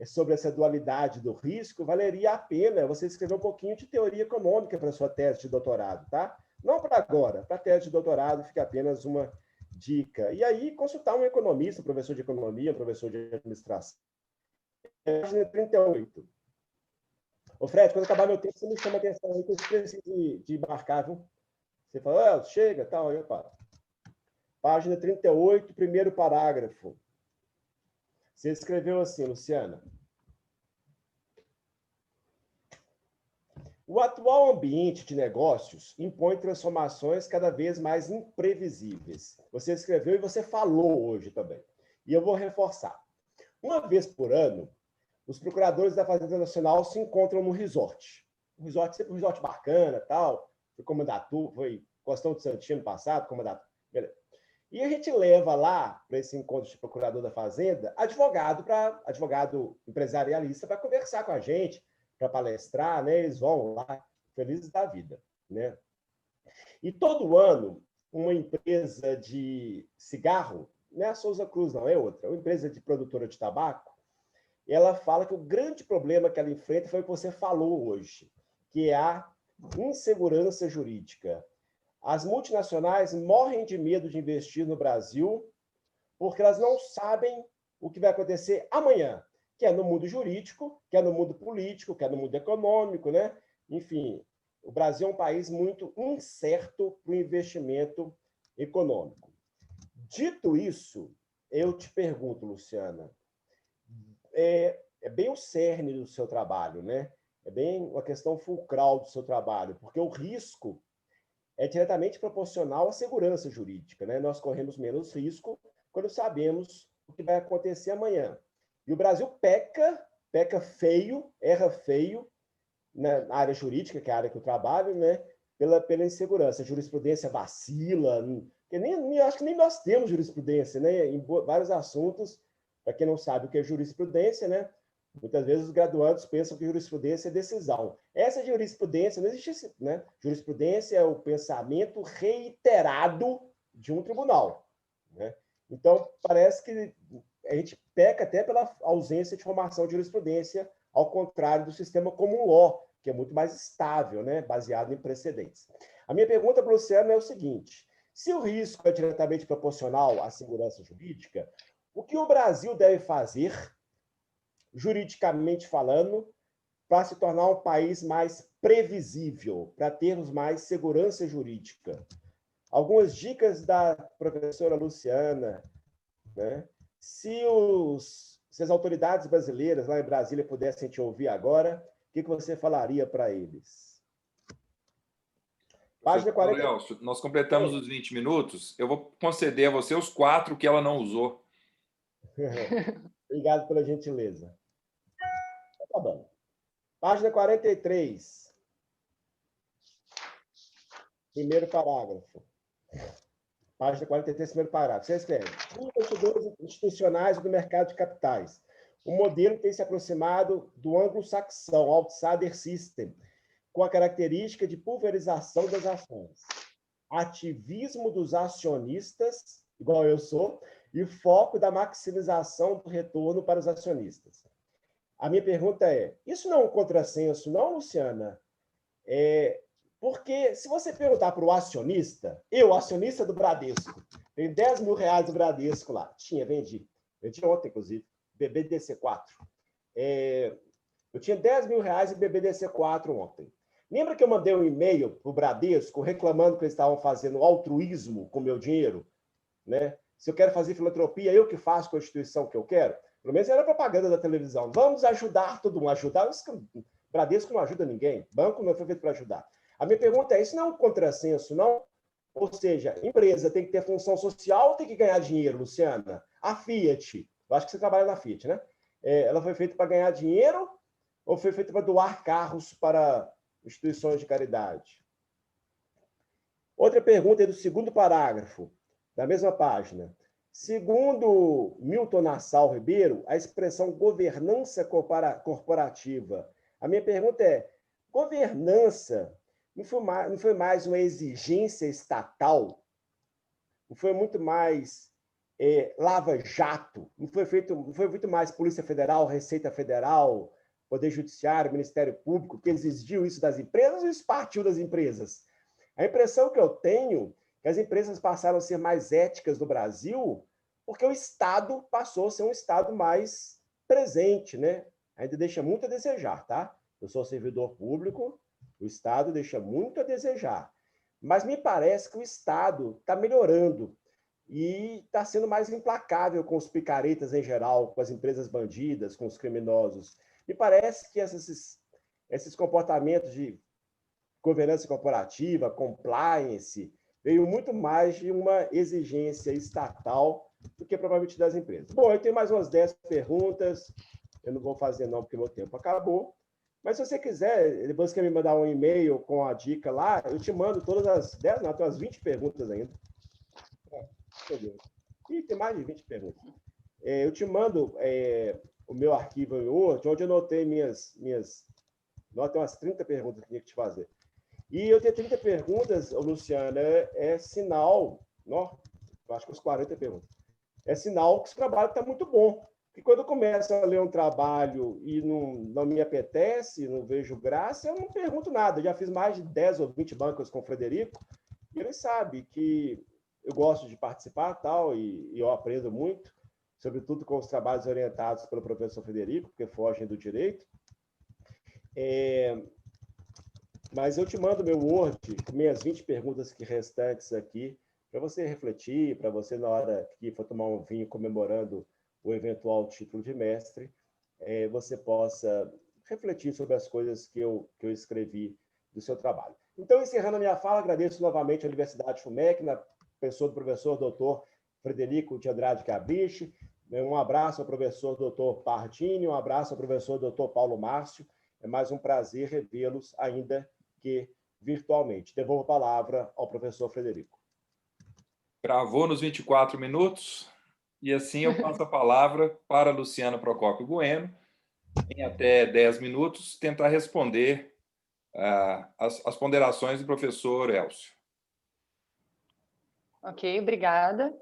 sobre essa dualidade do risco, valeria a pena você escrever um pouquinho de teoria econômica para a sua tese de doutorado, tá? Não para agora, para a tese de doutorado fica apenas uma dica. E aí, consultar um economista, um professor de economia, um professor de administração. Página 38. Ô, Fred, quando acabar meu tempo, você me chama a atenção aí, que eu preciso de marcar, viu? Você fala, chega, tal, aí eu paro. Página 38, primeiro parágrafo. Você escreveu assim, Luciana: o atual ambiente de negócios impõe transformações cada vez mais imprevisíveis. Você escreveu e você falou hoje também. E eu vou reforçar. Uma vez por ano, os procuradores da Fazenda Nacional se encontram no resort. Um resort, sempre um resort bacana, tal. Foi Costão de Santinho no passado, beleza. E a gente leva lá, para esse encontro de procurador da Fazenda, advogado empresarialista para conversar com a gente, para palestrar, né? Eles vão lá, felizes da vida, né? E todo ano, uma empresa de cigarro, não é a Souza Cruz, não, é outra, uma empresa de produtora de tabaco, ela fala que o grande problema que ela enfrenta foi o que você falou hoje, que é a insegurança jurídica. As multinacionais morrem de medo de investir no Brasil porque elas não sabem o que vai acontecer amanhã, que é no mundo jurídico, que é no mundo político, que é no mundo econômico, né? Enfim, o Brasil é um país muito incerto para o investimento econômico. Dito isso, eu te pergunto, Luciana, é bem o cerne do seu trabalho, né? É bem uma questão fulcral do seu trabalho, porque o risco é diretamente proporcional à segurança jurídica, né? Nós corremos menos risco quando sabemos o que vai acontecer amanhã. E o Brasil peca feio, erra feio na área jurídica, que é a área que eu trabalho, né? Pela insegurança. A jurisprudência vacila. Acho que nem nós temos jurisprudência, né? Em vários assuntos, para quem não sabe o que é jurisprudência, né? Muitas vezes os graduandos pensam que jurisprudência é decisão. Essa jurisprudência, não existe, né? Jurisprudência é o pensamento reiterado de um tribunal, né? Então, parece que a gente peca até pela ausência de formação de jurisprudência, ao contrário do sistema common law, que é muito mais estável, né? Baseado em precedentes. A minha pergunta para o Luciano é o seguinte: se o risco é diretamente proporcional à segurança jurídica, o que o Brasil deve fazer, juridicamente falando, para se tornar um país mais previsível, para termos mais segurança jurídica? Algumas dicas da professora Luciana, né? Se as autoridades brasileiras lá em Brasília pudessem te ouvir agora, o que você falaria para eles? Página 40. Elcio, nós completamos os 20 minutos. Eu vou conceder a você os 4 que ela não usou. Obrigado pela gentileza. Tá bom. Página 43. Primeiro parágrafo. Página 43, primeiro parágrafo. Você escreve: investidores institucionais do mercado de capitais. O modelo tem se aproximado do anglo-saxão, outsider system, com a característica de pulverização das ações, ativismo dos acionistas, igual eu sou, e foco da maximização do retorno para os acionistas. A minha pergunta é: isso não é um contrassenso, não, Luciana? Porque se você perguntar para o acionista, eu, acionista do Bradesco, tenho 10 mil reais do Bradesco lá, vendi ontem, inclusive, BBDC4. Eu tinha 10 mil reais em BBDC4 ontem. Lembra que eu mandei um e-mail para o Bradesco reclamando que eles estavam fazendo altruísmo com o meu dinheiro? Né? Se eu quero fazer filantropia, eu que faço com a instituição que eu quero? Pelo menos era propaganda da televisão. Vamos ajudar todo mundo. Ajudar? O Bradesco não ajuda ninguém. Banco não foi feito para ajudar. A minha pergunta é: isso não é um contrassenso, não? Ou seja, empresa tem que ter função social ou tem que ganhar dinheiro, Luciana? A Fiat, eu acho que você trabalha na Fiat, né? Ela foi feita para ganhar dinheiro ou foi feita para doar carros para instituições de caridade? Outra pergunta é do segundo parágrafo, da mesma página. Segundo Milton Nassau Ribeiro, a expressão governança corporativa. A minha pergunta é: governança não foi mais uma exigência estatal? Não foi muito mais lava-jato? Não foi muito mais Polícia Federal, Receita Federal, Poder Judiciário, Ministério Público, que exigiu isso das empresas, ou isso partiu das empresas? A impressão que eu tenho é que as empresas passaram a ser mais éticas no Brasil porque o Estado passou a ser um Estado mais presente, né? Ainda deixa muito a desejar, tá? Eu sou servidor público, o Estado deixa muito a desejar. Mas me parece que o Estado está melhorando e está sendo mais implacável com os picaretas em geral, com as empresas bandidas, com os criminosos. Me parece que esses comportamentos de governança corporativa, compliance, veio muito mais de uma exigência estatal do que provavelmente das empresas. Bom, eu tenho mais umas 10 perguntas, eu não vou fazer não, porque meu tempo acabou, mas se você quiser, depois que me mandar um e-mail com a dica lá, eu te mando todas as 10, não, tem umas 20 perguntas ainda. Ih, tem mais de 20 perguntas. Eu te mando o meu arquivo em Word, onde eu anotei tem umas 30 perguntas que eu tinha que te fazer. E eu tenho 30 perguntas, Luciana, é sinal, eu acho que uns 40 perguntas, é sinal que esse trabalho está muito bom. Porque quando eu começo a ler um trabalho e não me apetece, não vejo graça, eu não pergunto nada. Eu já fiz mais de 10 ou 20 bancas com o Frederico, e ele sabe que eu gosto de participar tal, e eu aprendo muito, sobretudo com os trabalhos orientados pelo professor Frederico, porque fogem do direito. Mas eu te mando meu Word com minhas 20 perguntas restantes aqui, para você refletir, para você, na hora que for tomar um vinho comemorando o eventual título de mestre, você possa refletir sobre as coisas que eu escrevi do seu trabalho. Então, encerrando a minha fala, agradeço novamente a Universidade FUMEC, na pessoa do professor Dr. Frederico de Andrade Cabiche, um abraço ao professor Dr. Pardini, um abraço ao professor Dr. Paulo Márcio. É mais um prazer revê-los, ainda que virtualmente. Devolvo a palavra ao professor Frederico. Gravou nos 24 minutos, e assim eu passo a palavra para Luciana Procópio Bueno, em até 10 minutos, tentar responder as ponderações do professor Elcio. Ok, obrigada.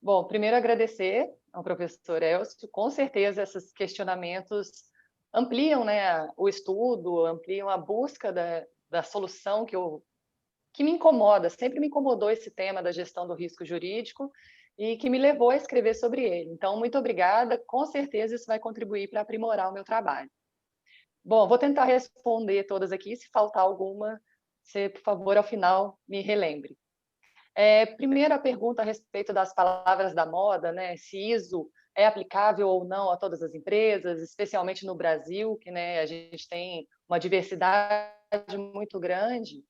Bom, primeiro agradecer ao professor Elcio. Com certeza esses questionamentos ampliam, né, o estudo, ampliam a busca da solução que me incomoda, sempre me incomodou esse tema da gestão do risco jurídico e que me levou a escrever sobre ele. Então, muito obrigada, com certeza isso vai contribuir para aprimorar o meu trabalho. Bom, vou tentar responder todas aqui, se faltar alguma, você, por favor, ao final, me relembre. Primeiro, a pergunta a respeito das palavras da moda, né, se ISO é aplicável ou não a todas as empresas, especialmente no Brasil, que, né, a gente tem uma diversidade muito grande.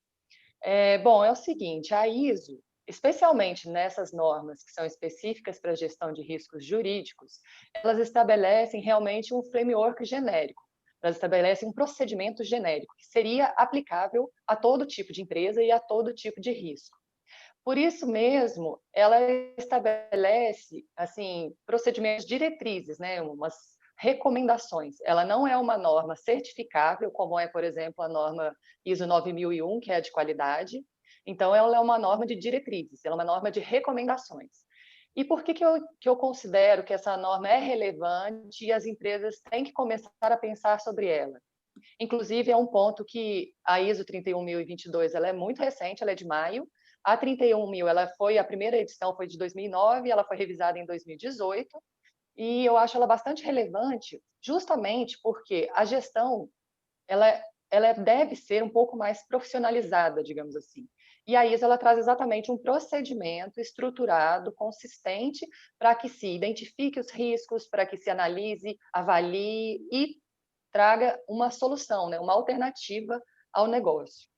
Bom, é o seguinte, a ISO, especialmente nessas normas que são específicas para a gestão de riscos jurídicos, elas estabelecem realmente um framework genérico, elas estabelecem um procedimento genérico, que seria aplicável a todo tipo de empresa e a todo tipo de risco. Por isso mesmo, ela estabelece assim procedimentos diretrizes, né, umas recomendações. Ela não é uma norma certificável, como é, por exemplo, a norma ISO 9001, que é a de qualidade. Então, ela é uma norma de diretrizes, ela é uma norma de recomendações. E por que eu considero que essa norma é relevante e as empresas têm que começar a pensar sobre ela? Inclusive, é um ponto que a ISO 31022 ela é muito recente, ela é de maio. A 31000, a primeira edição foi de 2009, ela foi revisada em 2018, e eu acho ela bastante relevante, justamente porque a gestão ela deve ser um pouco mais profissionalizada, digamos assim. E a ISO ela traz exatamente um procedimento estruturado, consistente, para que se identifique os riscos, para que se analise, avalie e traga uma solução, né, uma alternativa ao negócio.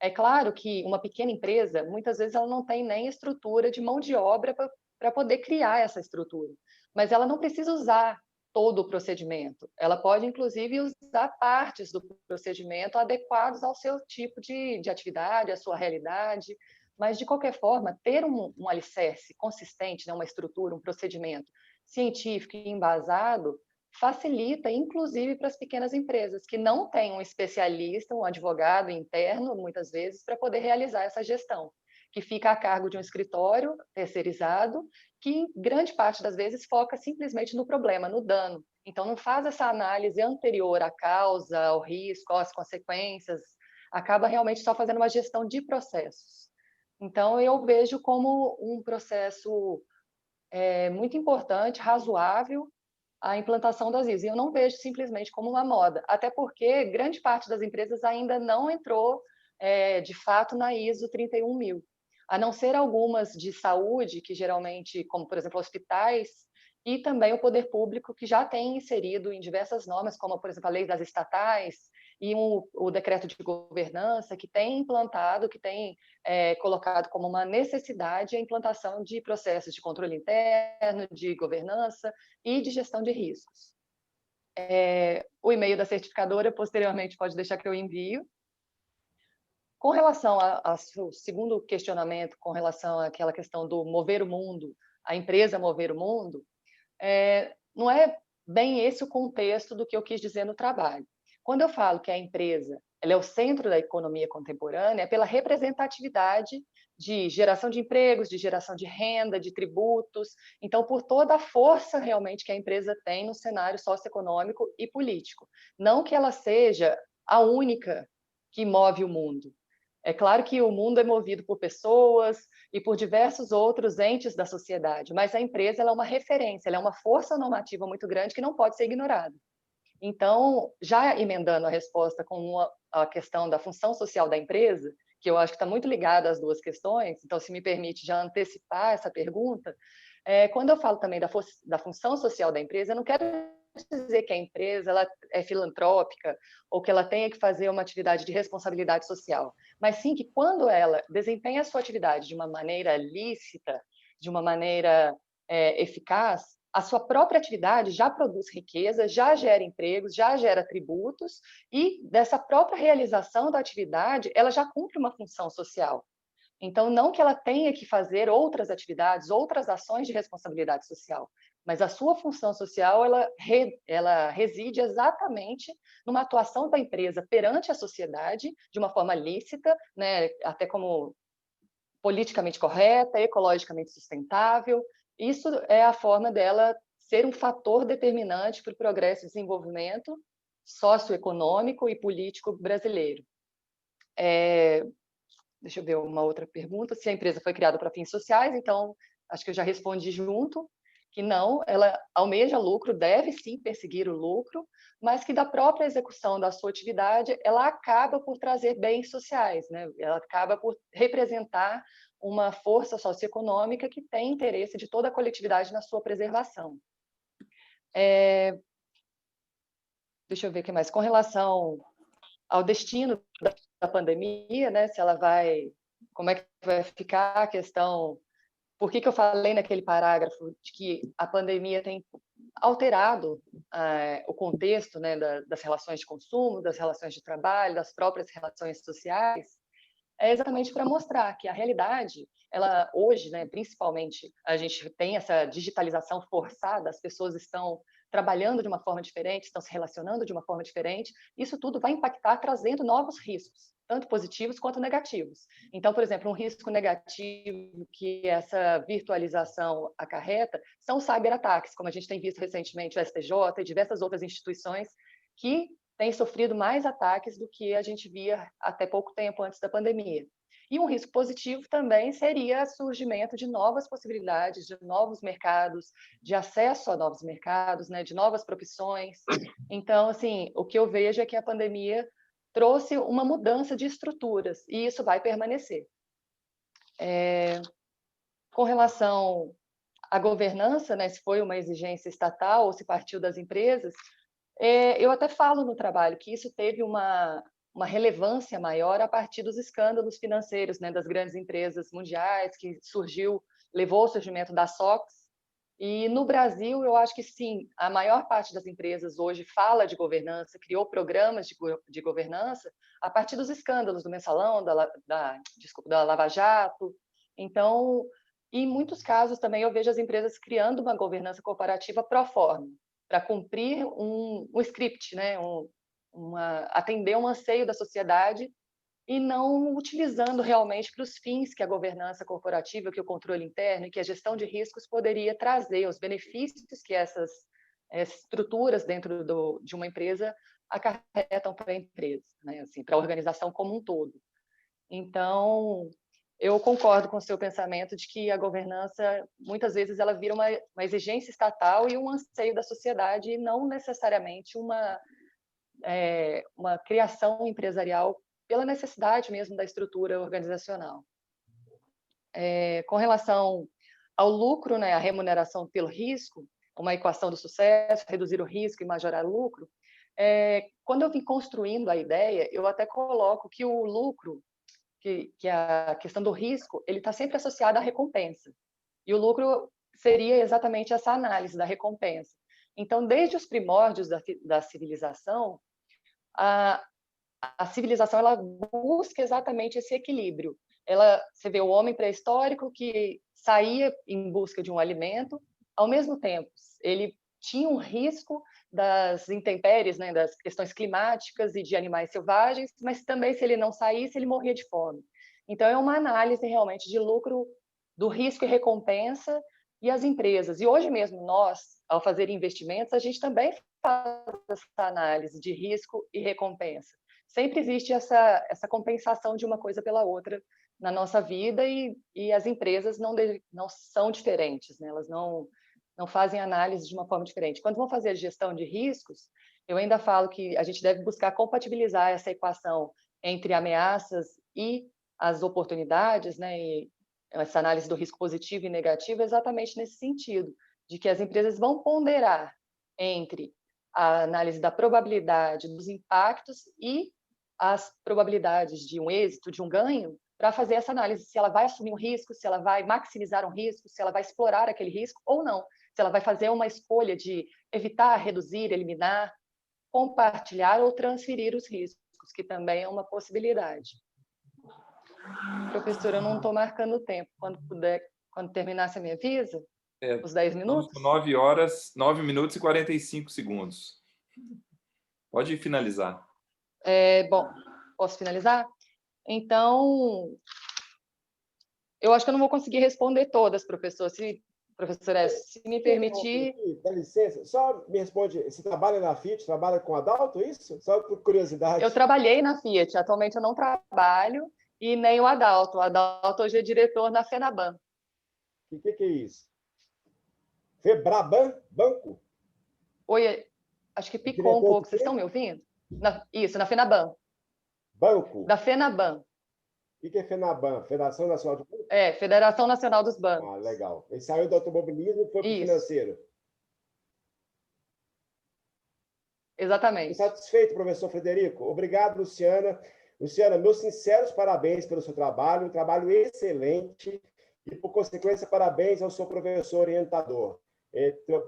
É claro que uma pequena empresa, muitas vezes, ela não tem nem estrutura de mão de obra para poder criar essa estrutura, mas ela não precisa usar todo o procedimento. Ela pode, inclusive, usar partes do procedimento adequados ao seu tipo de atividade, à sua realidade, mas, de qualquer forma, ter um alicerce consistente, né, uma estrutura, um procedimento científico e embasado, facilita, inclusive, para as pequenas empresas, que não têm um especialista, um advogado interno, muitas vezes, para poder realizar essa gestão, que fica a cargo de um escritório terceirizado, que, em grande parte das vezes, foca simplesmente no problema, no dano. Então, não faz essa análise anterior à causa, ao risco, às consequências, acaba realmente só fazendo uma gestão de processos. Então, eu vejo como um processo muito importante, razoável, a implantação das ISO. E eu não vejo simplesmente como uma moda, até porque grande parte das empresas ainda não entrou, de fato, na ISO 31000. A não ser algumas de saúde, que geralmente, como, por exemplo, hospitais, e também o poder público, que já tem inserido em diversas normas, como, por exemplo, a lei das estatais e o decreto de governança, que tem implantado, que tem colocado como uma necessidade a implantação de processos de controle interno, de governança e de gestão de riscos. O e-mail da certificadora, posteriormente, pode deixar que eu envio. Com relação ao segundo questionamento, com relação àquela questão do mover o mundo, a empresa mover o mundo, não é bem esse o contexto do que eu quis dizer no trabalho. Quando eu falo que a empresa ela é o centro da economia contemporânea, é pela representatividade de geração de empregos, de geração de renda, de tributos, então por toda a força realmente que a empresa tem no cenário socioeconômico e político. Não que ela seja a única que move o mundo. É claro que o mundo é movido por pessoas e por diversos outros entes da sociedade, mas a empresa ela é uma referência, ela é uma força normativa muito grande que não pode ser ignorada. Então, já emendando a resposta com a questão da função social da empresa, que eu acho que está muito ligada às duas questões, então, se me permite já antecipar essa pergunta, quando eu falo também da função social da empresa, eu não quero dizer que a empresa ela é filantrópica ou que ela tenha que fazer uma atividade de responsabilidade social, mas sim que quando ela desempenha a sua atividade de uma maneira lícita, de uma maneira eficaz, a sua própria atividade já produz riqueza, já gera empregos, já gera tributos, e dessa própria realização da atividade, ela já cumpre uma função social. Então, não que ela tenha que fazer outras atividades, outras ações de responsabilidade social, mas a sua função social, ela reside exatamente numa atuação da empresa perante a sociedade, de uma forma lícita, né, até como politicamente correta, ecologicamente sustentável. Isso é a forma dela ser um fator determinante para o progresso e desenvolvimento socioeconômico e político brasileiro. Deixa eu ver uma outra pergunta. Se a empresa foi criada para fins sociais, então, acho que eu já respondi junto, que não, ela almeja lucro, deve sim perseguir o lucro, mas que da própria execução da sua atividade, ela acaba por trazer bens sociais, né? Ela acaba por representar uma força socioeconômica que tem interesse de toda a coletividade na sua preservação. Deixa eu ver o que mais. Com relação ao destino da pandemia, né? Se ela vai, como é que vai ficar a questão? Por que eu falei naquele parágrafo de que a pandemia tem alterado o contexto, né, das relações de consumo, das relações de trabalho, das próprias relações sociais, é exatamente para mostrar que a realidade, ela hoje, né, principalmente, a gente tem essa digitalização forçada, as pessoas estão trabalhando de uma forma diferente, estão se relacionando de uma forma diferente, isso tudo vai impactar trazendo novos riscos, tanto positivos quanto negativos. Então, por exemplo, um risco negativo que essa virtualização acarreta são os cyberataques, como a gente tem visto recentemente o STJ e diversas outras instituições que têm sofrido mais ataques do que a gente via até pouco tempo antes da pandemia. E um risco positivo também seria o surgimento de novas possibilidades, de novos mercados, de acesso a novos mercados, né, de novas profissões. Então, assim, o que eu vejo é que a pandemia trouxe uma mudança de estruturas, e isso vai permanecer. Com relação à governança, né, se foi uma exigência estatal ou se partiu das empresas, eu até falo no trabalho que isso teve uma relevância maior a partir dos escândalos financeiros, né, das grandes empresas mundiais, que levou ao surgimento da SOX. E no Brasil, eu acho que sim, a maior parte das empresas hoje fala de governança, criou programas de governança a partir dos escândalos do Mensalão, da Lava Jato. Então, em muitos casos também eu vejo as empresas criando uma governança corporativa pro forma, para cumprir um script, né? Atender um anseio da sociedade e não utilizando realmente para os fins que a governança corporativa, que o controle interno e que a gestão de riscos poderia trazer, os benefícios que essas estruturas dentro de uma empresa acarretam para a empresa, né? Assim, para a organização como um todo. Então, eu concordo com o seu pensamento de que a governança, muitas vezes, ela vira uma exigência estatal e um anseio da sociedade, e não necessariamente uma criação empresarial pela necessidade mesmo da estrutura organizacional. Com relação ao lucro, né, a remuneração pelo risco, uma equação do sucesso, reduzir o risco e majorar o lucro, quando eu vim construindo a ideia, eu até coloco que o lucro, que a questão do risco, ele está sempre associado à recompensa. E o lucro seria exatamente essa análise da recompensa. Então, desde os primórdios da civilização, a civilização ela busca exatamente esse equilíbrio. Você vê o homem pré-histórico que saía em busca de um alimento, ao mesmo tempo, ele tinha um risco das intempéries, né, das questões climáticas e de animais selvagens, mas também, se ele não saísse, ele morria de fome. Então, é uma análise realmente de lucro, do risco e recompensa, e as empresas. E hoje mesmo, nós, ao fazer investimentos, a gente também faz essa análise de risco e recompensa. Sempre existe essa compensação de uma coisa pela outra na nossa vida, e as empresas não são diferentes, né? Elas não fazem análise de uma forma diferente. Quando vão fazer a gestão de riscos, eu ainda falo que a gente deve buscar compatibilizar essa equação entre ameaças e as oportunidades, né? E essa análise do risco positivo e negativo exatamente nesse sentido, de que as empresas vão ponderar entre a análise da probabilidade dos impactos e as probabilidades de um êxito, de um ganho, para fazer essa análise, se ela vai assumir um risco, se ela vai maximizar um risco, se ela vai explorar aquele risco ou não, se ela vai fazer uma escolha de evitar, reduzir, eliminar, compartilhar ou transferir os riscos, que também é uma possibilidade. Professora, eu não estou marcando o tempo. Quando terminar, você me avisa? Os 10 minutos? 9 horas, 9 minutos e 45 segundos. Pode finalizar. Bom, posso finalizar? Então, eu acho que eu não vou conseguir responder todas, professora. Professora, se me permitir... Dá licença, só me responde, você trabalha na Fiat, trabalha com Adalto, isso? Só por curiosidade. Eu trabalhei na Fiat, atualmente eu não trabalho, e nem o Adalto. O Adalto hoje é diretor na FENABAN. O que é isso? Febraban Banco? Oi, acho que picou um pouco. Vocês estão me ouvindo? Isso, na FENABAN. Banco? Da FENABAN. O que é FENABAN? Federação Nacional de Bancos? Federação Nacional dos Bancos. Ah, legal. Ele saiu do automobilismo e foi para o financeiro. Exatamente. Estou satisfeito, professor Frederico. Obrigado, Luciana. Luciana, meus sinceros parabéns pelo seu trabalho, um trabalho excelente, e, por consequência, parabéns ao seu professor orientador.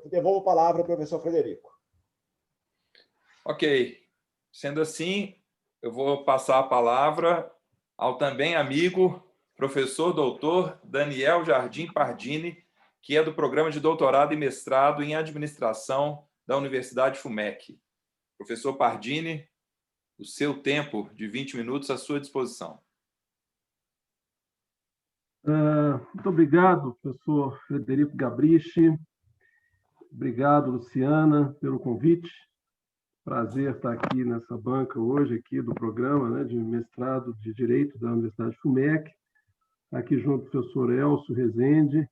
Devolvo a palavra ao professor Frederico. Ok. Sendo assim, eu vou passar a palavra ao também amigo, professor doutor Daniel Jardim Pardini, que é do programa de doutorado e mestrado em administração da Universidade FUMEC. Professor Pardini, o seu tempo de 20 minutos à sua disposição. Muito obrigado, professor Frederico Gabrishi. Obrigado, Luciana, pelo convite. Prazer estar aqui nessa banca hoje, aqui do programa, né, de mestrado de Direito da Universidade FUMEC. Aqui junto com o professor Elcio Rezende,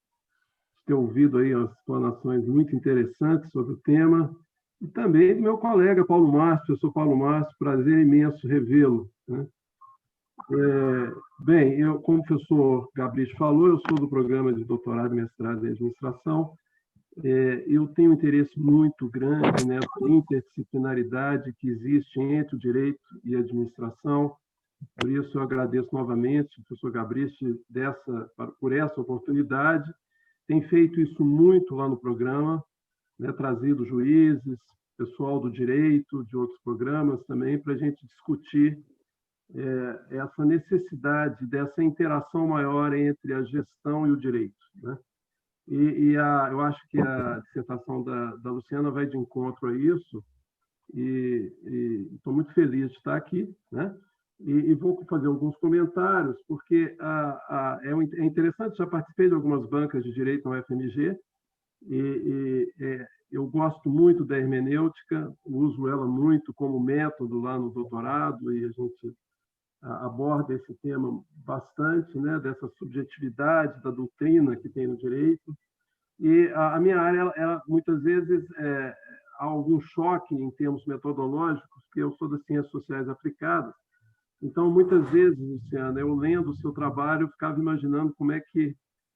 ter ouvido aí as explanações muito interessantes sobre o tema, e também do meu colega Paulo Márcio, professor Paulo Márcio, prazer imenso revê-lo, né? Bem, eu, como o professor Gabriel falou, eu sou do programa de doutorado e mestrado em administração. Eu tenho um interesse muito grande nessa interdisciplinaridade que existe entre o direito e a administração. Por isso, eu agradeço novamente ao professor Gabriel por essa oportunidade. Tem feito isso muito lá no programa, né, trazido juízes, pessoal do direito, de outros programas também, para a gente discutir essa necessidade dessa interação maior entre a gestão e o direito, né? Eu acho que a dissertação da Luciana vai de encontro a isso, e estou muito feliz de estar aqui, né? E vou fazer alguns comentários, porque é interessante, já participei de algumas bancas de direito na UFMG, eu gosto muito da hermenêutica, uso ela muito como método lá no doutorado, e a gente aborda esse tema bastante, né, dessa subjetividade da doutrina que tem no direito. E a minha área, ela muitas vezes, há algum choque em termos metodológicos, porque eu sou das ciências sociais aplicadas. Então, muitas vezes, Luciana, eu lendo o seu trabalho, eu ficava imaginando como é que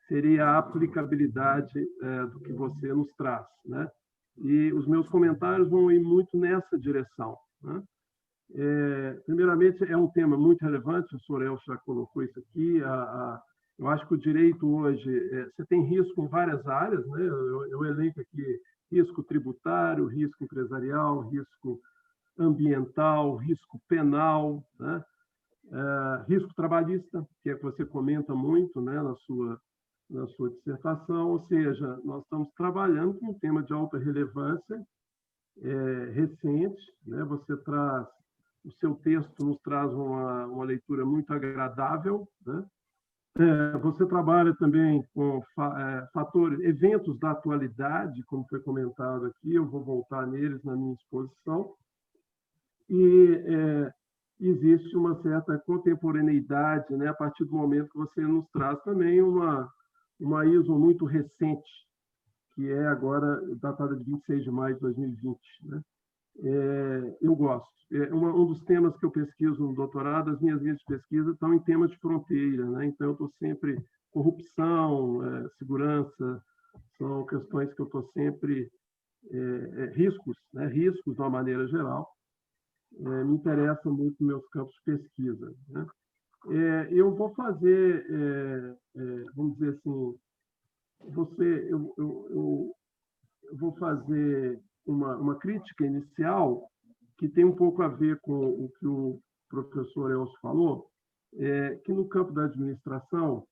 seria a aplicabilidade do que você nos traz, né? E os meus comentários vão ir muito nessa direção, né? Primeiramente, é um tema muito relevante, o senhor Elcio já colocou isso aqui. Eu acho que o direito hoje, você tem risco em várias áreas, né? Eu elenco aqui risco tributário, risco empresarial, risco ambiental, risco penal, né? Risco trabalhista, que é que você comenta muito, né, na sua dissertação, ou seja, nós estamos trabalhando com um tema de alta relevância, recente, né? Você traz, o seu texto nos traz uma leitura muito agradável, né? Você trabalha também com fatores, eventos da atualidade, como foi comentado aqui, eu vou voltar neles na minha exposição, e existe uma certa contemporaneidade, né, a partir do momento que você nos traz também uma ISO muito recente, que é agora datada de 26 de maio de 2020, né? Eu gosto. Um dos temas que eu pesquiso no doutorado, as minhas linhas de pesquisa estão em temas de fronteira, né? Então, eu estou sempre... Corrupção, segurança, são questões que eu estou sempre... riscos, né? Riscos, de uma maneira geral, me interessam muito meus campos de pesquisa, né? Eu vou fazer, vamos dizer assim, eu vou fazer uma crítica inicial que tem um pouco a ver com o que o professor Elcio falou, que no campo da administração,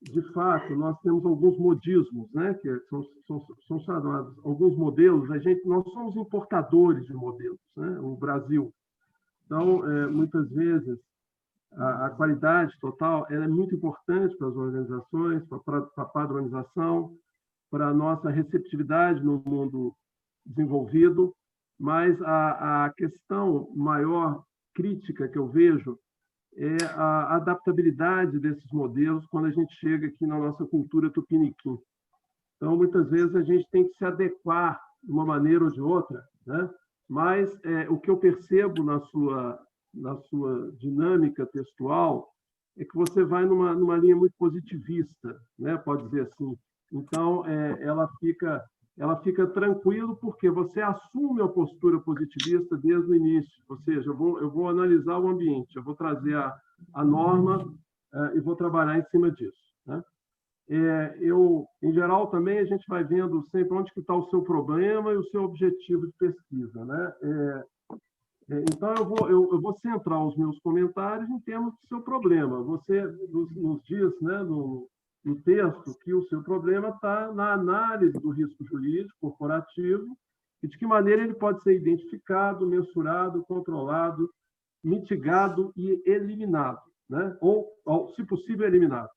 de fato, nós temos alguns modismos, né, que são chamados alguns modelos. Nós somos importadores de modelos, né, o Brasil. Então, muitas vezes, a qualidade total ela é muito importante para as organizações, para a padronização, para a nossa receptividade no mundo desenvolvido, mas a questão maior crítica que eu vejo é a adaptabilidade desses modelos quando a gente chega aqui na nossa cultura tupiniquim. Então, muitas vezes, a gente tem que se adequar de uma maneira ou de outra, né? Mas o que eu percebo na sua dinâmica textual é que você vai numa linha muito positivista, né? Pode dizer assim. Então, ela fica tranquilo porque você assume a postura positivista desde o início, ou seja, eu vou analisar o ambiente, eu vou trazer a norma e vou trabalhar em cima disso, né? Em geral, também a gente vai vendo sempre onde que está o seu problema e o seu objetivo de pesquisa, né? Então, eu vou centrar os meus comentários em termos do seu problema. Você nos diz, né, no texto, que o seu problema está na análise do risco jurídico corporativo e de que maneira ele pode ser identificado, mensurado, controlado, mitigado e eliminado, né? Ou, se possível, eliminado.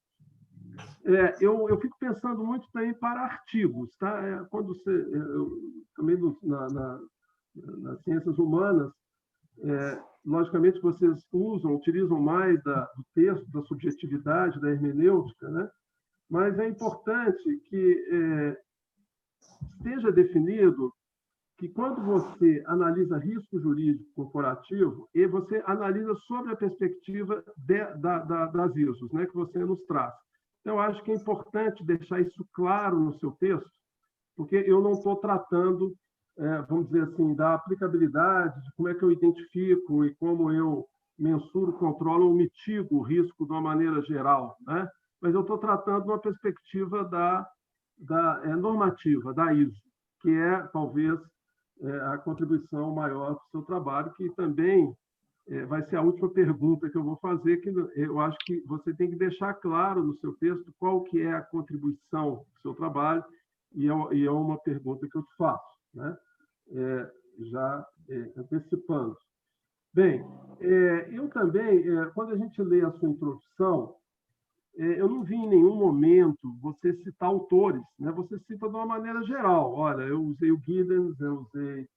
Eu fico pensando muito também para artigos, tá? Quando você, também nas ciências humanas, logicamente vocês utilizam mais do texto, da subjetividade, da hermenêutica, né? Mas é importante que esteja definido que quando você analisa risco jurídico corporativo, e você analisa sobre a perspectiva das ISOs, né, que você nos traz. Então, eu acho que é importante deixar isso claro no seu texto, porque eu não estou tratando, vamos dizer assim, da aplicabilidade, de como é que eu identifico e como eu mensuro, controlo ou mitigo o risco de uma maneira geral, né? Mas eu estou tratando de uma perspectiva da normativa, da ISO, que é, talvez, a contribuição maior do seu trabalho, que também vai ser a última pergunta que eu vou fazer, que eu acho que você tem que deixar claro no seu texto qual que é a contribuição do seu trabalho, e é uma pergunta que eu te faço, né? Já antecipando. Bem, eu também, quando a gente lê a sua introdução, eu não vi em nenhum momento você citar autores, né? Você cita de uma maneira geral. Olha, eu usei o Giddens, eu usei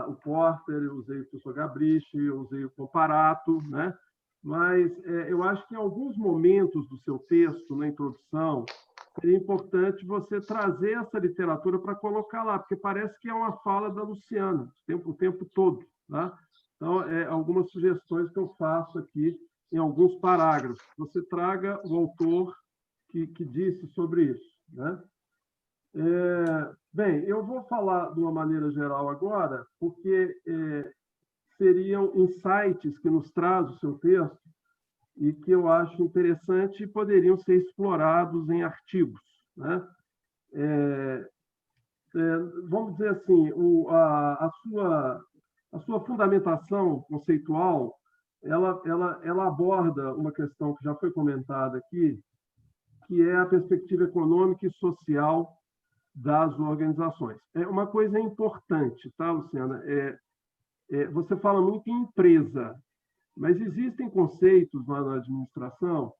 o Porter, eu usei o professor Gabriche, eu usei o Comparato, né? Mas eu acho que em alguns momentos do seu texto, na introdução, seria importante você trazer essa literatura para colocar lá, porque parece que é uma fala da Luciana o tempo todo, tá? Então, algumas sugestões que eu faço aqui em alguns parágrafos. Você traga o autor que disse sobre isso, né? Bem, eu vou falar de uma maneira geral agora, porque seriam insights que nos traz o seu texto e que eu acho interessante e poderiam ser explorados em artigos, né? Vamos dizer assim, a sua fundamentação conceitual, ela aborda uma questão que já foi comentada aqui, que é a perspectiva econômica e social das organizações. Uma coisa importante, tá, Luciana? Você fala muito em empresa, mas existem conceitos lá na administração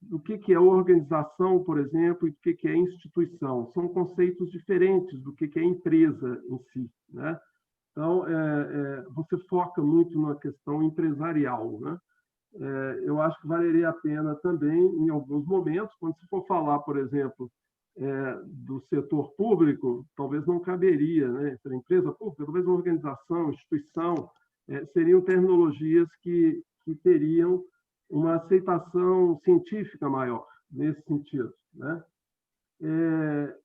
do que é organização, por exemplo, e do que é instituição. São conceitos diferentes do que é empresa em si, né? Então, você foca muito na questão empresarial, né? Eu acho que valeria a pena também, em alguns momentos, quando se for falar, por exemplo, do setor público, talvez não caberia, né? Para empresa pública, talvez uma organização, instituição, seriam terminologias que teriam uma aceitação científica maior, nesse sentido, né?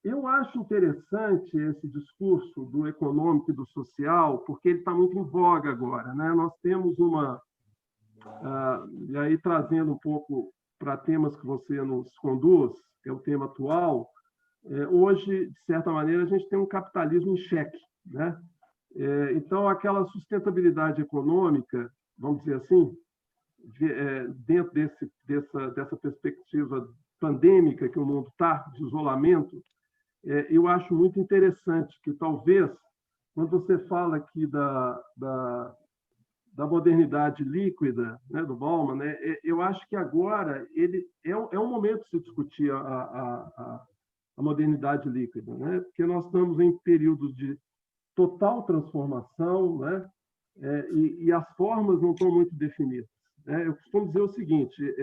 Eu acho interessante esse discurso do econômico e do social, porque ele está muito em voga agora, né? Nós temos e aí trazendo um pouco para temas que você nos conduz, que é o tema atual, hoje, de certa maneira, a gente tem um capitalismo em xeque, né? Então, aquela sustentabilidade econômica, vamos dizer assim, dentro dessa perspectiva pandêmica que o mundo está, de isolamento, eu acho muito interessante que, talvez, quando você fala aqui da modernidade líquida, né, do Bauman, né, eu acho que agora é um momento de se discutir a modernidade líquida, né, porque nós estamos em períodos de total transformação, né, e as formas não estão muito definidas. Eu costumo dizer o seguinte,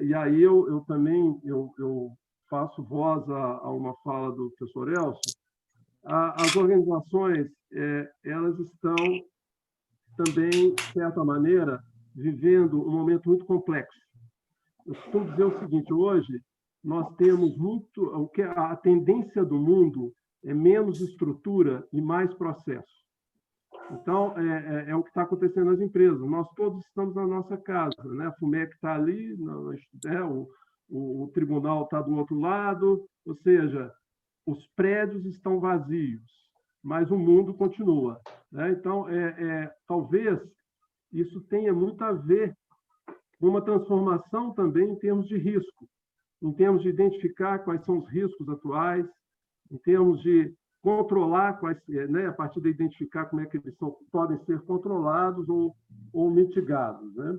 e aí eu também faço voz a uma fala do professor Elcio. As organizações elas estão também, de certa maneira, vivendo um momento muito complexo. Eu costumo dizer o seguinte, hoje nós temos a tendência do mundo é menos estrutura e mais processo. Então, é o que está acontecendo nas empresas. Nós todos estamos na nossa casa, né? A FUMEC está ali, o tribunal está do outro lado, ou seja, os prédios estão vazios, mas o mundo continua, né? Então, talvez isso tenha muito a ver com uma transformação também em termos de risco, em termos de identificar quais são os riscos atuais, em termos de controlar quais, né, a partir de identificar como é que eles podem ser controlados ou mitigados, né?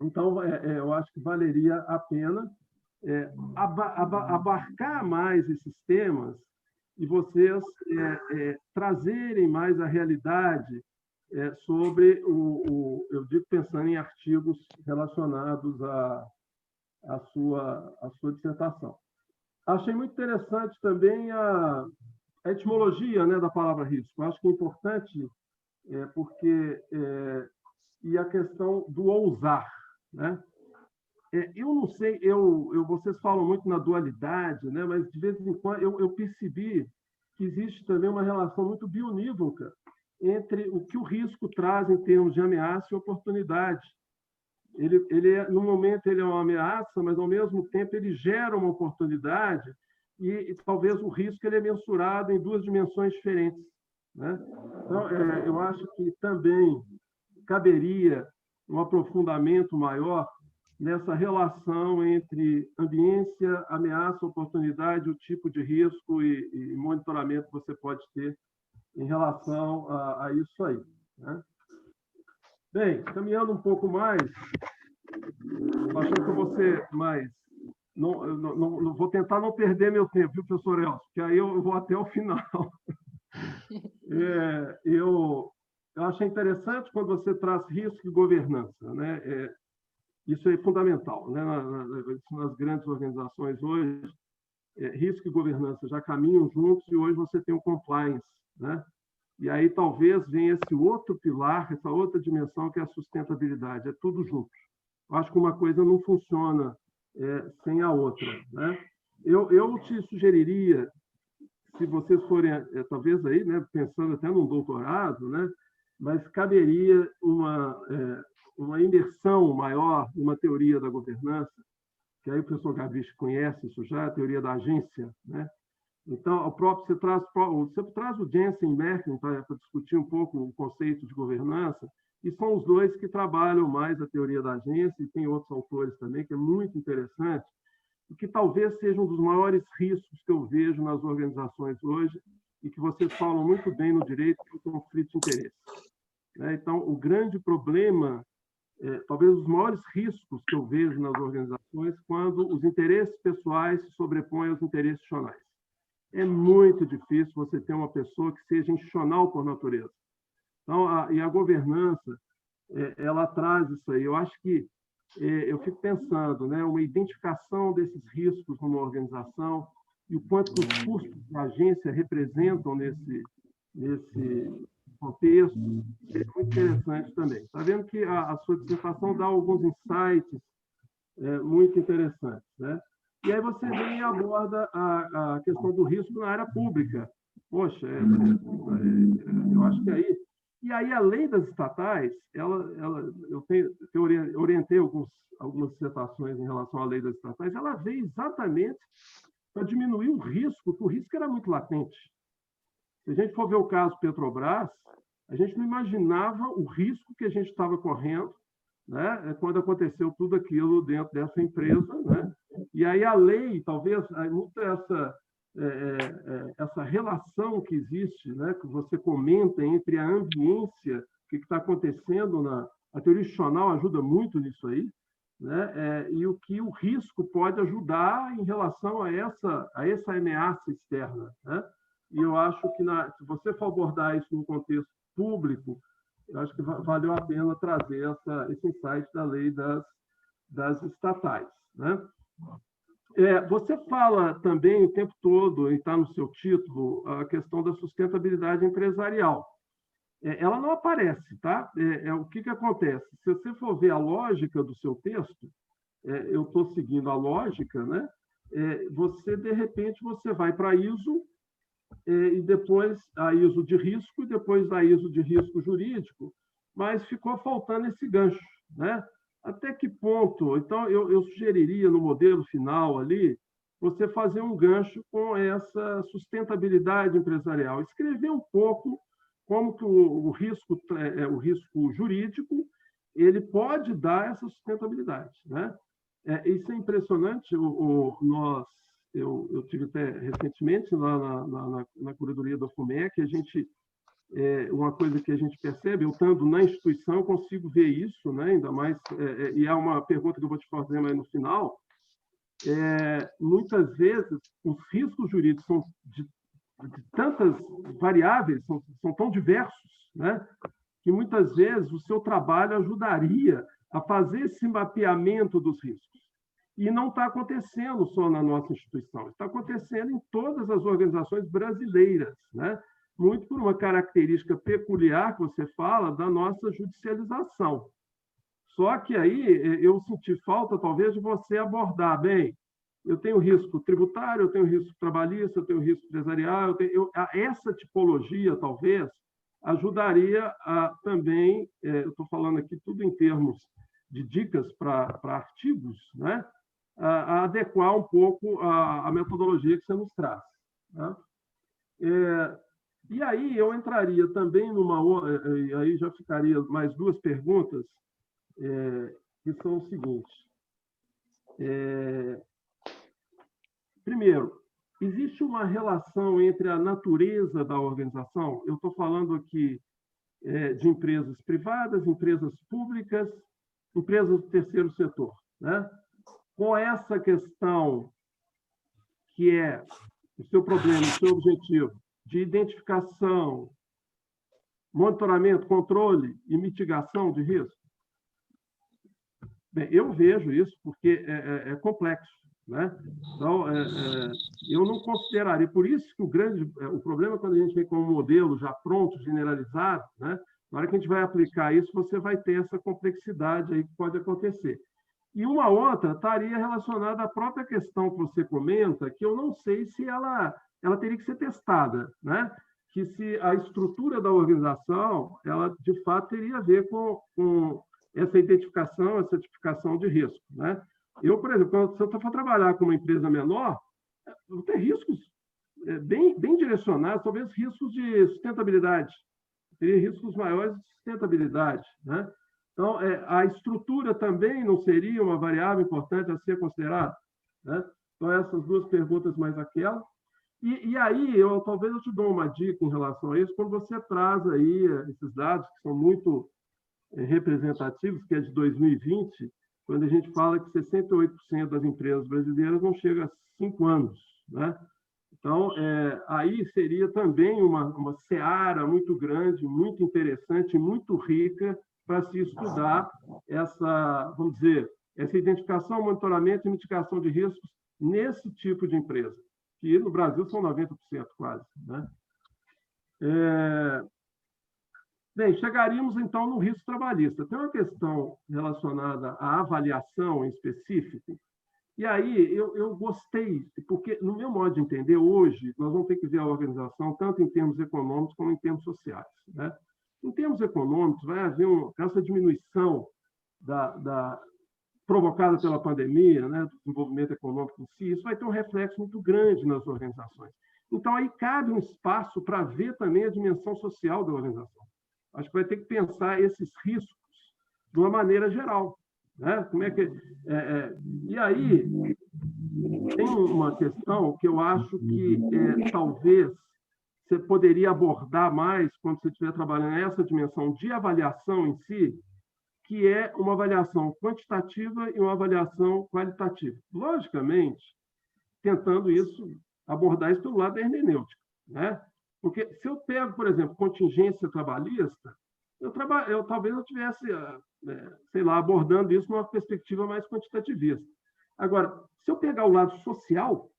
Então, eu acho que valeria a pena abarcar mais esses temas e vocês trazerem mais a realidade sobre eu digo pensando em artigos relacionados à sua dissertação. Achei muito interessante também a etimologia, né, da palavra risco. Acho que é importante porque e a questão do ousar, né? Eu não sei, vocês falam muito na dualidade, né? Mas de vez em quando eu percebi que existe também uma relação muito bionívoca entre o que o risco traz em termos de ameaça e oportunidade. No momento ele é uma ameaça, mas ao mesmo tempo ele gera uma oportunidade e talvez o risco ele é mensurado em duas dimensões diferentes, né? Então, eu acho que também caberia um aprofundamento maior nessa relação entre ambiência, ameaça, oportunidade, o tipo de risco e monitoramento que você pode ter em relação a isso aí, né? Bem, caminhando um pouco mais, achando que eu vou ser mais... Não vou tentar não perder meu tempo, viu, professor Elcio? Que aí eu vou até o final. Eu achei interessante quando você traz risco e governança, né? Isso é fundamental, né? Nas grandes organizações hoje, risco e governança já caminham juntos e hoje você tem o compliance, né? E aí talvez venha esse outro pilar, essa outra dimensão que é a sustentabilidade, é tudo junto. Eu acho que uma coisa não funciona sem a outra, né? Eu te sugeriria, se vocês forem, talvez aí, né, pensando até num doutorado, né, mas caberia uma imersão maior numa teoria da governança, que aí o professor Gavish conhece isso já, a teoria da agência, né? Então, você traz o Jensen e Merkel para discutir um pouco o conceito de governança, e são os dois que trabalham mais a teoria da agência, e tem outros autores também, que é muito interessante, e que talvez seja um dos maiores riscos que eu vejo nas organizações hoje, e que vocês falam muito bem no direito, que é o conflito de interesse. Então, o grande problema, talvez os maiores riscos que eu vejo nas organizações, quando os interesses pessoais se sobrepõem aos interesses institucionais. É muito difícil você ter uma pessoa que seja institucional por natureza. Então, a governança, ela traz isso aí. Eu acho que eu fico pensando, né, uma identificação desses riscos numa organização e o quanto os custos da agência representam nesse contexto, é muito interessante também. Está vendo que a sua dissertação dá alguns insights muito interessantes, né? E aí você vem e aborda a questão do risco na área pública. Poxa, eu acho que aí... E aí a lei das estatais, eu orientei algumas dissertações em relação à lei das estatais, ela veio exatamente para diminuir o risco, porque o risco era muito latente. Se a gente for ver o caso Petrobras, a gente não imaginava o risco que a gente estava correndo, né, quando aconteceu tudo aquilo dentro dessa empresa, né? E aí a lei, talvez, essa relação que existe, né, que você comenta entre a ambiência, o que está acontecendo a teoria institucional ajuda muito nisso aí, né, e o que o risco pode ajudar em relação a essa ameaça externa, né? E eu acho que se você for abordar isso no contexto público, eu acho que valeu a pena trazer esse insight da lei das estatais, né? Você fala também o tempo todo, e está no seu título, a questão da sustentabilidade empresarial. Ela não aparece, tá? O que acontece? Se você for ver a lógica do seu texto, eu estou seguindo a lógica, né? De repente, você vai para a ISO, e depois a ISO de risco, e depois a ISO de risco jurídico, mas ficou faltando esse gancho, né? Até que ponto? Então, eu sugeriria no modelo final ali você fazer um gancho com essa sustentabilidade empresarial. Escrever um pouco como que o risco jurídico ele pode dar essa sustentabilidade, né? Isso é impressionante. Eu tive até recentemente lá na curadoria da FUMEC, uma coisa que a gente percebe, eu estando na instituição, eu consigo ver isso, né? Ainda mais, e é uma pergunta que eu vou te fazer mais no final, muitas vezes os riscos jurídicos são de tantas variáveis, são tão diversos, né? Que muitas vezes o seu trabalho ajudaria a fazer esse mapeamento dos riscos. E não está acontecendo só na nossa instituição, está acontecendo em todas as organizações brasileiras, né? Muito por uma característica peculiar que você fala da nossa judicialização. Só que aí eu senti falta, talvez, de você abordar bem. Eu tenho risco tributário, eu tenho risco trabalhista, eu tenho risco empresarial. Essa tipologia, talvez, ajudaria a também, eu estou falando aqui tudo em termos de dicas para artigos, né? A adequar um pouco a metodologia que você nos traz, né? E aí eu entraria também e aí já ficaria mais duas perguntas, que são o seguinte. Primeiro, existe uma relação entre a natureza da organização? Eu estou falando aqui de empresas privadas, empresas públicas, empresas do terceiro setor, né? Com essa questão que é o seu problema, o seu objetivo de identificação, monitoramento, controle e mitigação de risco? Bem, eu vejo isso porque é complexo, né? Então, eu não consideraria, por isso que o problema quando a gente vem com um modelo já pronto, generalizado, né? Na hora que a gente vai aplicar isso, você vai ter essa complexidade aí que pode acontecer. E uma outra estaria relacionada à própria questão que você comenta, que eu não sei se ela teria que ser testada, né? Que se a estrutura da organização, ela de fato teria a ver com essa identificação, essa tipificação de risco, né? Eu, por exemplo, se eu for trabalhar com uma empresa menor, eu vou ter riscos bem direcionados, talvez riscos de sustentabilidade, teria riscos maiores de sustentabilidade, né? Então, a estrutura também não seria uma variável importante a ser considerada, né? Então, essas duas perguntas mais aquela. E aí, talvez eu te dou uma dica em relação a isso, quando você traz aí esses dados que são muito representativos, que é de 2020, quando a gente fala que 68% das empresas brasileiras não chega a 5 anos, né? Então, aí seria também uma seara muito grande, muito interessante, muito rica para se estudar vamos dizer, essa identificação, monitoramento e mitigação de riscos nesse tipo de empresa, que no Brasil são 90% quase, né? Bem, chegaríamos então no risco trabalhista. Tem uma questão relacionada à avaliação em específico, e aí eu gostei, porque no meu modo de entender, hoje, nós vamos ter que ver a organização tanto em termos econômicos como em termos sociais, né? Em termos econômicos, vai haver essa diminuição provocada pela pandemia, né, do desenvolvimento econômico em si, isso vai ter um reflexo muito grande nas organizações. Então, aí cabe um espaço para ver também a dimensão social da organização. Acho que vai ter que pensar esses riscos de uma maneira geral, né? Como é que e aí tem uma questão que eu acho que talvez você poderia abordar mais quando você estiver trabalhando nessa dimensão de avaliação em si, que é uma avaliação quantitativa e uma avaliação qualitativa. Logicamente, tentando abordar isso pelo lado da hermenêutica, né? Porque se eu pego, por exemplo, contingência trabalhista, talvez eu tivesse, sei lá, abordando isso numa perspectiva mais quantitativista. Agora, se eu pegar o lado social,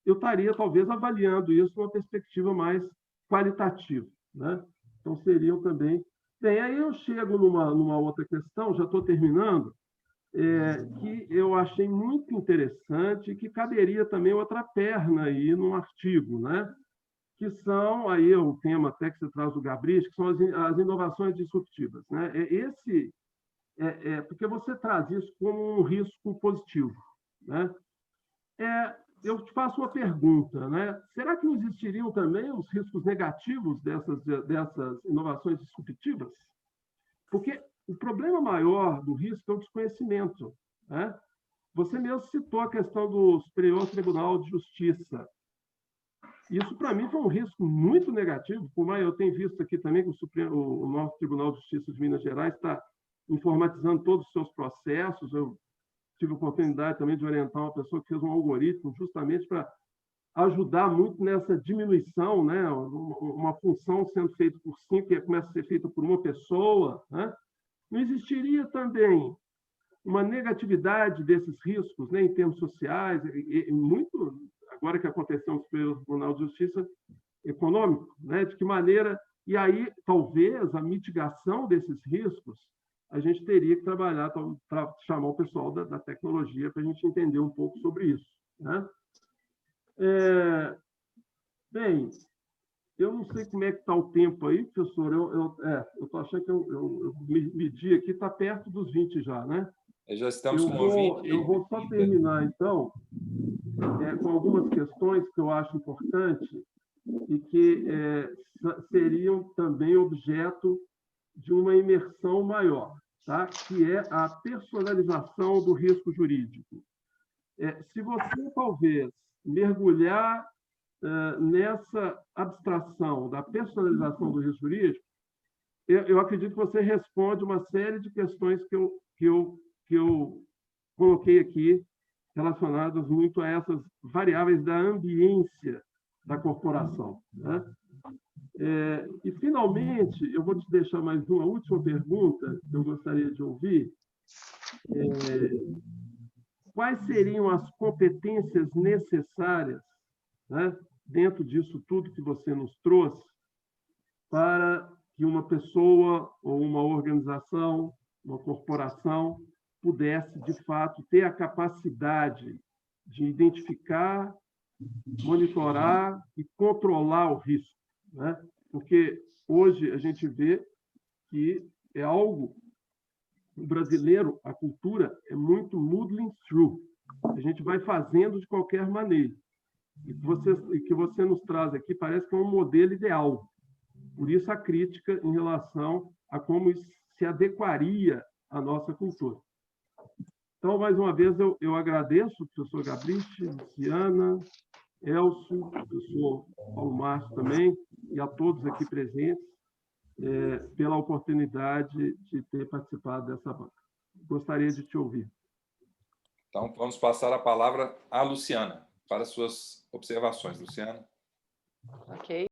eu estaria talvez avaliando isso numa perspectiva mais qualitativa, né? Então, seriam também... Bem, aí eu chego numa outra questão, já estou terminando, que eu achei muito interessante, que caberia também outra perna aí num artigo, né? Que são, aí o tema até que você traz do Gabriel, que são as inovações disruptivas, né? Porque você traz isso como um risco positivo, né? eu te faço uma pergunta, né? Será que não existiriam também os riscos negativos dessas inovações disruptivas? Porque o problema maior do risco é o desconhecimento, né? Você mesmo citou a questão do Superior Tribunal de Justiça. Isso, para mim, foi um risco muito negativo, por mais eu tenho visto aqui também que o nosso Tribunal de Justiça de Minas Gerais está informatizando todos os seus processos. Eu tive a oportunidade também de orientar uma pessoa que fez um algoritmo justamente para ajudar muito nessa diminuição, né? Uma função sendo feita por 5, que começa a ser feita por uma pessoa, né? Não existiria também uma negatividade desses riscos, né, em termos sociais, e muito, agora que aconteceu no Superior Tribunal de Justiça, econômico, né? De que maneira... E aí, talvez, a mitigação desses riscos, a gente teria que trabalhar para chamar o pessoal da tecnologia para a gente entender um pouco sobre isso, né? Bem, eu não sei como é que está o tempo aí, professor. Eu estou achando que eu medi aqui, está perto dos 20 já, né? Já estamos com 20. Eu vou só terminar, então, com algumas questões que eu acho importantes e que seriam também objeto de uma imersão maior, tá? Que é a personalização do risco jurídico. Se você, talvez, mergulhar nessa abstração da personalização do risco jurídico, eu acredito que você responde uma série de questões que eu coloquei aqui, relacionadas muito a essas variáveis da ambiência da corporação, né? E, finalmente, eu vou te deixar mais uma última pergunta que eu gostaria de ouvir. Quais seriam as competências necessárias, né, dentro disso tudo que você nos trouxe, para que uma pessoa ou uma organização, uma corporação, pudesse, de fato, ter a capacidade de identificar, monitorar e controlar o risco, né? Porque hoje a gente vê que é algo... O brasileiro, a cultura é muito muddling through. A gente vai fazendo de qualquer maneira. E que você nos traz aqui parece que é um modelo ideal. Por isso a crítica em relação a como isso se adequaria à nossa cultura. Então, mais uma vez, eu agradeço, professor Gabriche, Luciana, Elcio, professor Paulo Márcio também, e a todos aqui presentes, pela oportunidade de ter participado dessa banca. Gostaria de te ouvir. Então, vamos passar a palavra à Luciana, para suas observações. Luciana. Ok.